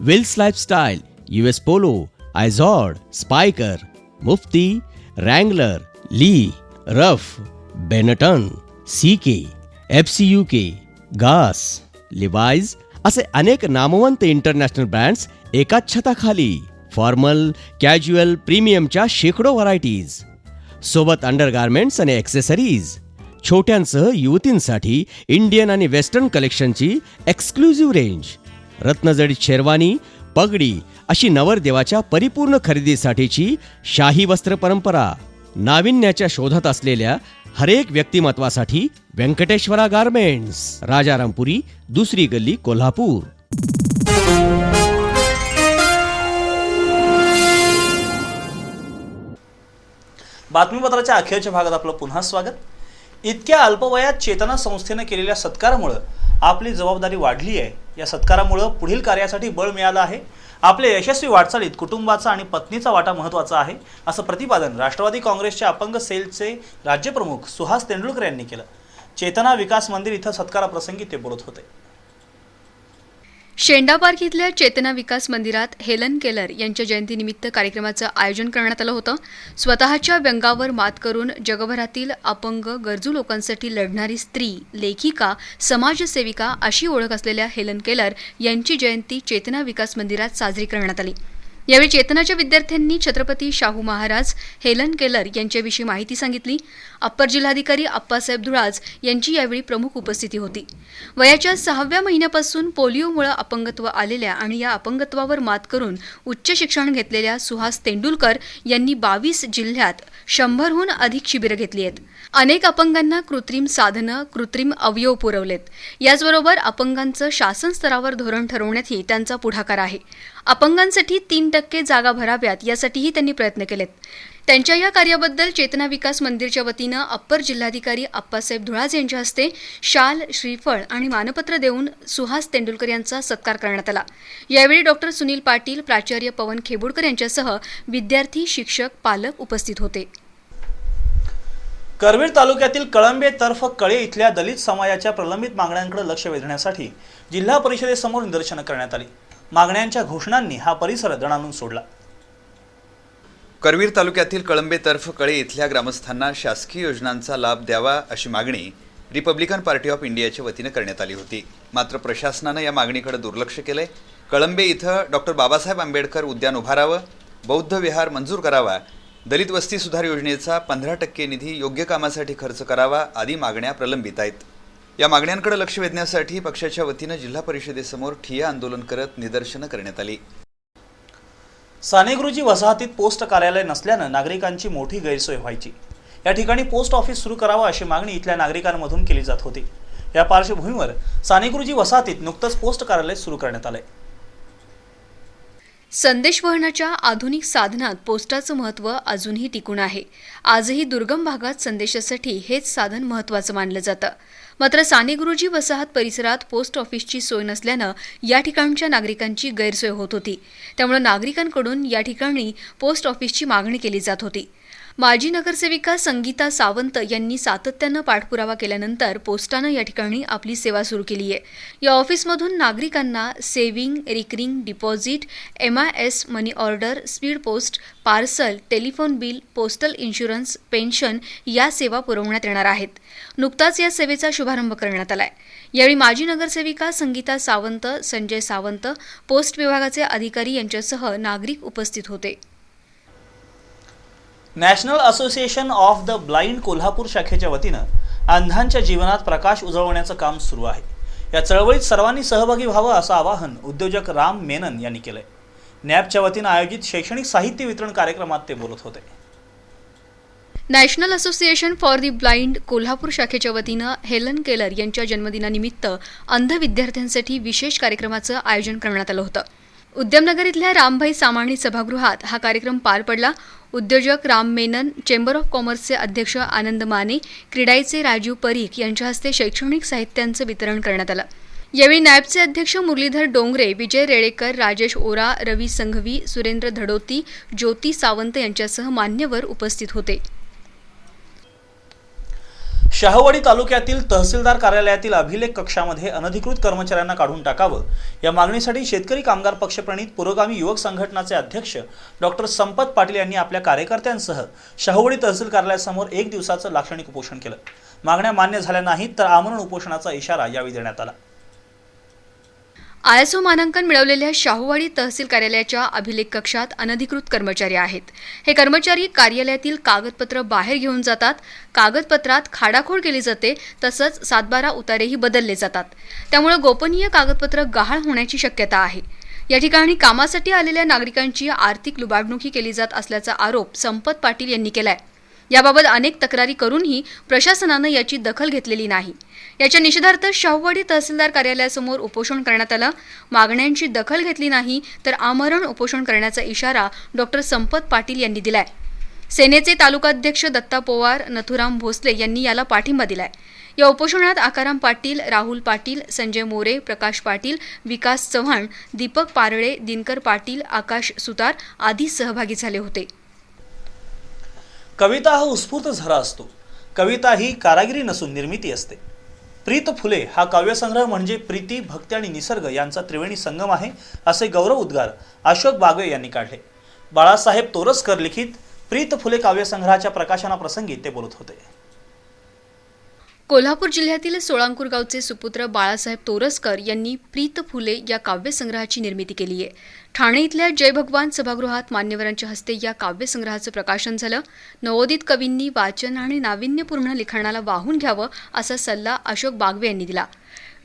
Wills Lifestyle, US Polo, Izod, Spiker, Mufti, Wrangler, Lee, Ruff, Benetton, CK, FCUK, Gas, Levi's असे अनेक नामवंत international brands एकाच छताखाली. Formal, casual, प्रीमियमच्या शेकडो varieties. सोबत undergarments आणि accessories. छोट्यांसह युवतींसाठी Indian आणि western कलेक्शनची exclusive range. रत्नजडित sherwani, पगडी अशी नवरदेवाच्या परिपूर्ण खरेदीसाठीची शाही वस्त्र परंपरा. नाविन्याच्या शोधात असलेल्या हरेक व्यक्तिमत्वासाठी व्यंकटेश्वरा गारमेंट्स, राजारामपुरी, दुसरी गल्ली, कोल्हापूर. बातमीपत्राच्या अखेरच्या भागात आपलं पुन्हा स्वागत. इतक्या अल्पवयात चेतना संस्थेनं केलेल्या सत्कारामुळं आपली जबाबदारी वाढली आहे. या सत्कारामुळं पुढील कार्यासाठी बळ मिळालं आहे. आपल्या यशस्वी वाटचालीत कुटुंबाचा आणि पत्नीचा वाटा महत्त्वाचा आहे, असं प्रतिपादन राष्ट्रवादी काँग्रेसच्या अपंग सेलचे राज्यप्रमुख सुहास तेंडुलकर यांनी केलं. चेतना विकास मंदिर इथं सत्काराप्रसंगी ते बोलत होते. शेंडा पार्क इथल्या चेतना विकास मंदिरात हेलन केलर यांच्या जयंतीनिमित्त कार्यक्रमाचं आयोजन करण्यात आलं होतं. स्वतःच्या व्यंगावर मात करून जगभरातील अपंग गरजू लोकांसाठी लढणारी स्त्री, लेखिका, समाजसेविका अशी ओळख असलेल्या हेलन केलर यांची जयंती चेतना विकास मंदिरात साजरी करण्यात आली. यावेळी चेतनाच्या विद्यार्थ्यांनी छत्रपती शाहू महाराज, हेलन केलर यांच्याविषयी माहिती सांगितली. अप्पर जिल्हाधिकारी अप्पासाहेब धुळाज यांची यावेळी प्रमुख उपस्थिती होती. वयाच्या 6व्या महिन्यापासून पोलिओमुळे अपंगत्व आलेल्या आणि या अपंगत्वावर मात करून उच्च शिक्षण घेतलेल्या सुहास तेंडुलकर यांनी 22 जिल्ह्यात 100हून अधिक शिबिरं घेतली आहेत. अनेक अपंगांना कृत्रिम साधनं, कृत्रिम अवयव पुरवलेत. याचबरोबर अपंगांचं शासन स्तरावर धोरण ठरवण्यातही त्यांचा पुढाकार आहे. अपंगांसाठी 3% जागा भराव्यात यासाठीही त्यांनी प्रयत्न केलेत. त्यांच्या या कार्याबद्दल चेतना विकास मंदिरच्या वतीनं अप्पर जिल्हाधिकारी अप्पासाहेब धुळाज यांच्या हस्ते शाल, श्रीफळ आणि मानपत्र देऊन सुहास तेंडुलकर यांचा सत्कार करण्यात आला. यावेळी डॉक्टर सुनील पाटील, प्राचार्य पवन खेबुडकर यांच्यासह विद्यार्थी, शिक्षक, पालक उपस्थित होते. करवीर तालुक्यातील कळंबे तर्फ कळे इथल्या दलित समाजाच्या प्रलंबित मागण्यांकडे लक्ष वेधण्यासाठी जिल्हा परिषदेसमोर निदर्शनं करण्यात आली. मागण्यांच्या घोषणांनी हा परिसर दणाणून सोडला. करवीर तालुक्यातील कळंबे तर्फ कळे इथल्या ग्रामस्थांना शासकीय योजनांचा लाभ द्यावा अशी मागणी रिपब्लिकन पार्टी ऑफ इंडियाच्या वतीनं करण्यात आली होती. मात्र प्रशासनानं या मागणीकडे दुर्लक्ष केलंय. कळंबे इथं डॉक्टर बाबासाहेब आंबेडकर उद्यान उभारावं, बौद्ध विहार मंजूर करावा, दलित वस्ती सुधार योजनेचा 15% निधी योग्य कामासाठी खर्च करावा आदी मागण्या प्रलंबित आहेत. या मागण्यांकडे लक्ष वेधण्यासाठी पक्षाच्या वतीनं जिल्हा परिषदेसमोर ठिय्या आंदोलन करत निदर्शनं करण्यात आली. सानेगुरुजी वसाहतीत पोस्ट कार्यालय नसल्यानं नागरिकांची मोठी गैरसोय व्हायची. या ठिकाणी पोस्ट ऑफिस सुरू करावं अशी मागणी इथल्या नागरिकांमधून केली जात होती. या पार्श्वभूमीवर सानेगुरुजी वसाहतीत नुकतंच पोस्ट कार्यालय सुरू करण्यात आलंय. संदेशवहनाच्या आधुनिक साधनात पोस्टाचं महत्त्व अजूनही टिकून आहे. आजही दुर्गम भागात संदेशासाठी हेच साधन महत्त्वाचं मानलं जातं. मात्र सानेगुरुजी वसाहत परिसरात पोस्ट ऑफिसची सोय नसल्यानं या ठिकाणच्या नागरिकांची गैरसोय होत होती. त्यामुळे नागरिकांकडून या ठिकाणी पोस्ट ऑफिसची मागणी केली जात होती. माजी नगरसेविका संगीता सावंत यांनी सातत्यानं पाठपुरावा केल्यानंतर पोस्टानं या ठिकाणी आपली सेवा सुरू केली आहे. या ऑफिसमधून नागरिकांना saving, recurring deposit, MIS money order, speed post, parcel, telephone bill, postal insurance, pension या सेवा पुरवण्यात येणार आहेत. नुकताच या सेवेचा शुभारंभ करण्यात आलाय. यावेळी माजी नगरसेविका संगीता सावंत, संजय सावंत, पोस्ट विभागाचे अधिकारी यांच्यासह नागरिक उपस्थित होते. National association of the blind Kolhapur शाखेच्या वतीनं अंधांच्या जीवनात प्रकाश उजळवण्याचं काम सुरू आहे. या चळवळीत सर्वांनी सहभागी व्हावं असं आवाहन उद्योजक राम मेनन यांनी केलंय. नॅपच्या वतीनं आयोजित शैक्षणिक साहित्य वितरण कार्यक्रमात ते बोलत होते. National association for the blind Kolhapur शाखेच्या वतीनं हेलन केलर यांच्या जन्मदिनानिमित्त अंध विद्यार्थ्यांसाठी विशेष कार्यक्रमाचं आयोजन करण्यात आलं होतं. उद्यमनगर इथल्या रामभाई सामाणी सभागृहात हा कार्यक्रम पार पडला. उद्योजक राम मेनन, चेंबर ऑफ कॉमर्सचे अध्यक्ष आनंद माने, क्रीडाईचे राजीव परीख यांच्या हस्ते शैक्षणिक साहित्यांचं वितरण करण्यात आलं. यावेळी नॅबचे अध्यक्ष मुरलीधर डोंगरे, विजय रेडेकर, राजेश ओरा, रवी संघवी, सुरेंद्र धडोती, ज्योती सावंत यांच्यासह मान्यवर उपस्थित होते. शाहूवाडी तालुक्यातील तहसीलदार कार्यालयातील अभिलेख कक्षामध्ये अनधिकृत कर्मचाऱ्यांना काढून टाकावं या मागणीसाठी शेतकरी कामगार पक्षप्रणीत पुरोगामी युवक संघटनाचे अध्यक्ष डॉक्टर संपत पाटील यांनी आपल्या कार्यकर्त्यांसह शाहूवाडी तहसील कार्यालयासमोर 1 दिवसाचं लाक्षणिक उपोषण केलं. मागण्या मान्य झाल्या नाहीत तर आमरण उपोषणाचा इशारा यावेळी देण्यात आला. ISO मानांकन मिळवलेल्या शाहूवाडी तहसील कार्यालयाच्या अभिलेख कक्षात अनधिकृत कर्मचारी आहेत. हे कर्मचारी कार्यालयातील कागदपत्र बाहेर घेऊन जातात. कागदपत्रात खाडाखोड केली जाते. तसंच 7/12 उतारेही बदलले जातात. त्यामुळे गोपनीय कागदपत्र गहाळ होण्याची शक्यता आहे. या ठिकाणी कामासाठी आलेल्या नागरिकांची आर्थिक लुबाडणूक केली जात असल्याचा आरोप संपत पाटील यांनी केलाय. याबाबत अनेक तक्रारी करूनही प्रशासनानं याची दखल घेतलेली नाही. याच्या निषेधार्थ शाहूवाडी तहसीलदार कार्यालयासमोर उपोषण करण्यात आलं. मागण्यांची दखल घेतली नाही तर आमरण उपोषण करण्याचा इशारा डॉक्टर संपत पाटील यांनी दिलाय. सेनेचे तालुकाध्यक्ष दत्ता पोवार, नथुराम भोसले यांनी याला पाठिंबा दिलाय. या उपोषणात आकाराम पाटील, राहुल पाटील, संजय मोरे, प्रकाश पाटील, विकास चव्हाण, दीपक पारळे, दिनकर पाटील, आकाश सुतार आदी सहभागी झाले होते. कविता हा उत्स्फूर्त झरा असतो. कविता ही कारागिरी नसून निर्मिती असते. प्रीत फुले हा काव्यसंग्रह म्हणजे प्रीती, भक्ती आणि निसर्ग यांचा त्रिवेणी संगम आहे, असे गौरव उद्गार अशोक बागवे यांनी काढले. बाळासाहेब तोरसकर लिखित प्रीत फुले काव्यसंग्रहाच्या प्रकाशनाप्रसंगी ते बोलत होते. कोल्हापूर जिल्ह्यातील सोळांकूर गावचे सुपुत्र बाळासाहेब तोरसकर यांनी प्रीत फुले या काव्यसंग्रहाची निर्मिती केली आहे. ठाणे इथल्या जय भगवान सभागृहात मान्यवरांच्या हस्ते या काव्यसंग्रहाचं प्रकाशन झालं. नवोदित कवींनी वाचन आणि नाविन्यपूर्ण लिखाणाला वाहून घ्यावं असा सल्ला अशोक बागवे यांनी दिला.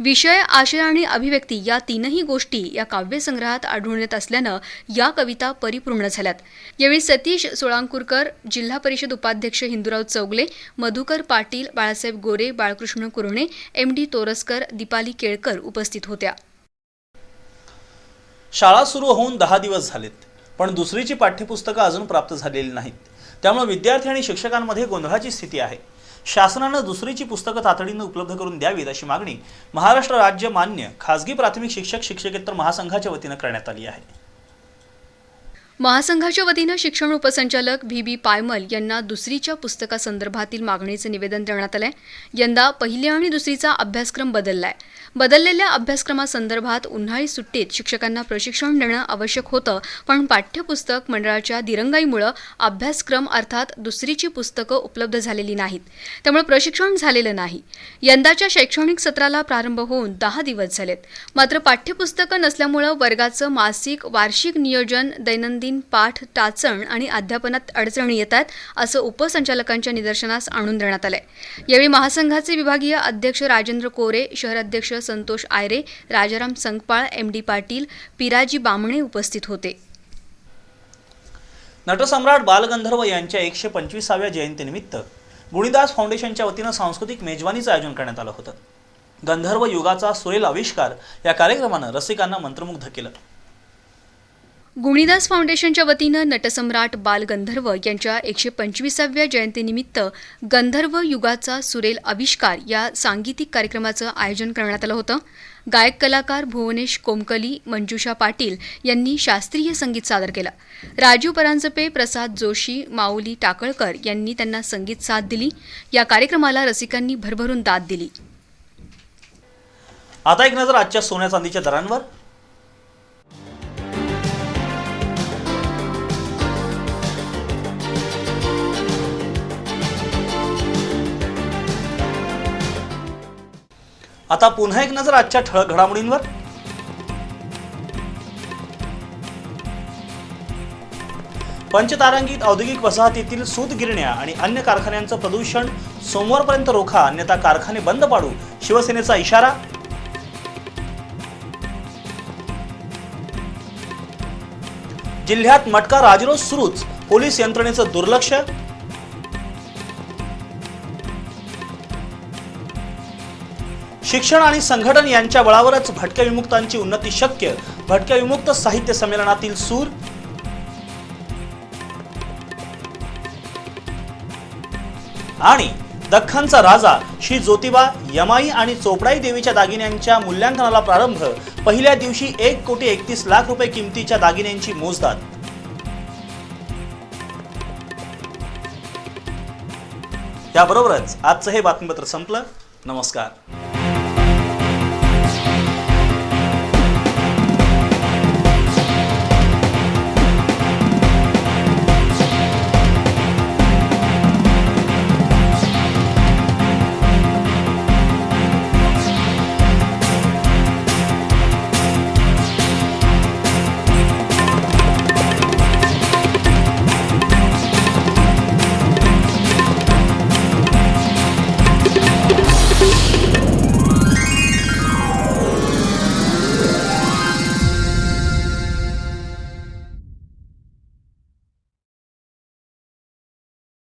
विषय, आशय आणि अभिव्यक्ती या तीनही गोष्टी या काव्यसंग्रहात आढळून येत असल्यानं या कविता परिपूर्ण झाल्यात. यावेळी सतीश सोळांकूरकर, जिल्हा परिषद उपाध्यक्ष हिंदूराव चौगले, मधुकर पाटील, बाळासाहेब गोरे, बाळकृष्ण कुरणे, MD तोरसकर, दीपाली केळकर उपस्थित होत्या. शाळा सुरू होऊन 10 दिवस झालेत, पण दुसरीची पाठ्यपुस्तकं अजून प्राप्त झालेली नाहीत. त्यामुळे विद्यार्थी आणि शिक्षकांमध्ये गोंधळाची स्थिती आहे. शासनानं दुसरीची पुस्तकं तातडीनं उपलब्ध करून द्यावीत अशी मागणी महाराष्ट्र राज्य मान्य खासगी प्राथमिक शिक्षक शिक्षकेतर महासंघाच्या वतीनं करण्यात आली आहे. महासंघाच्या वतीनं शिक्षण उपसंचालक VB पायमल यांना दुसरीच्या पुस्तकासंदर्भातील मागणीचं निवेदन देण्यात आलंय. यंदा पहिली आणि दुसरीचा अभ्यासक्रम बदललाय. बदललेल्या अभ्यासक्रमासंदर्भात उन्हाळी सुट्टीत शिक्षकांना प्रशिक्षण देणं आवश्यक होतं, पण पाठ्यपुस्तक मंडळाच्या दिरंगाईमुळे अभ्यासक्रम अर्थात दुसरीची पुस्तकं उपलब्ध झालेली नाहीत. त्यामुळे प्रशिक्षण झालेलं नाही. यंदाच्या शैक्षणिक सत्राला प्रारंभ होऊन 10 दिवस झालेत, मात्र पाठ्यपुस्तकं नसल्यामुळे वर्गाचं मासिक, वार्षिक नियोजन, दैनंदिन पाठ, टाचण आणि अध्यापनात अडचणी येतात असं उपसंचालकांच्या निदर्शनास आणून देण्यात आलंय. यावेळी महासंघाचे विभागीय अध्यक्ष राजेंद्र कोरे, शहर अध्यक्ष संतोष आयरे, राजाराम संकपाळ, MD पाटील, पिराजी बामणे उपस्थित होते. नटसम्राट बालगंधर्व यांच्या 125व्या जयंतीनिमित्त गुणीदास फाउंडेशनच्या वतीनं सांस्कृतिक मेजवानीचं आयोजन करण्यात आलं होतं. गंधर्व युगाचा सुरेल आविष्कार या कार्यक्रमानं रसिकांना मंत्रमुग्ध केलं. गुणीदास फाउंडेशनच्या वतीनं नटसम्राट बालगंधर्व यांच्या 125व्या जयंतीनिमित्त गंधर्व युगाचा सुरेल आविष्कार या सांगीतिक कार्यक्रमाचं आयोजन करण्यात आलं होतं. गायक कलाकार भुवनेश कोमकली, मंजुषा पाटील यांनी शास्त्रीय संगीत सादर केलं. राजीव परांजपे, प्रसाद जोशी, माऊली टाकळकर यांनी त्यांना संगीत साथ दिली. या कार्यक्रमाला रसिकांनी भरभरून दाद दिली. आता एक नजर आजच्या सोन्या चांदीच्या दरांवर. आता पुन्हा एक नजर आजच्या ठळक घडामोडींवर. पंचतारांकित औद्योगिक वसाहतीतील सूत गिरण्या आणि अन्य कारखान्यांचं प्रदूषण सोमवारपर्यंत रोखा, अन्यथा कारखाने बंद पाडू, शिवसेनेचा इशारा. जिल्ह्यात मटका राजरोस सुरूच, पोलीस यंत्रणेचं दुर्लक्ष. शिक्षण आणि संघटन यांच्या बळावरच भटक्या विमुक्तांची उन्नती शक्य, भटक्या विमुक्त साहित्य संमेलनातील सूर. आणि दख्खनचा राजा श्री ज्योतिबा यमाई आणि चोपडाई देवीच्या दागिन्यांच्या मूल्यांकनाला प्रारंभ, पहिल्या दिवशी 1,31,00,000 रुपये किमतीच्या दागिन्यांची मोजदाद. याबरोबरच आजचं हे बातमीपत्र संपलं. नमस्कार.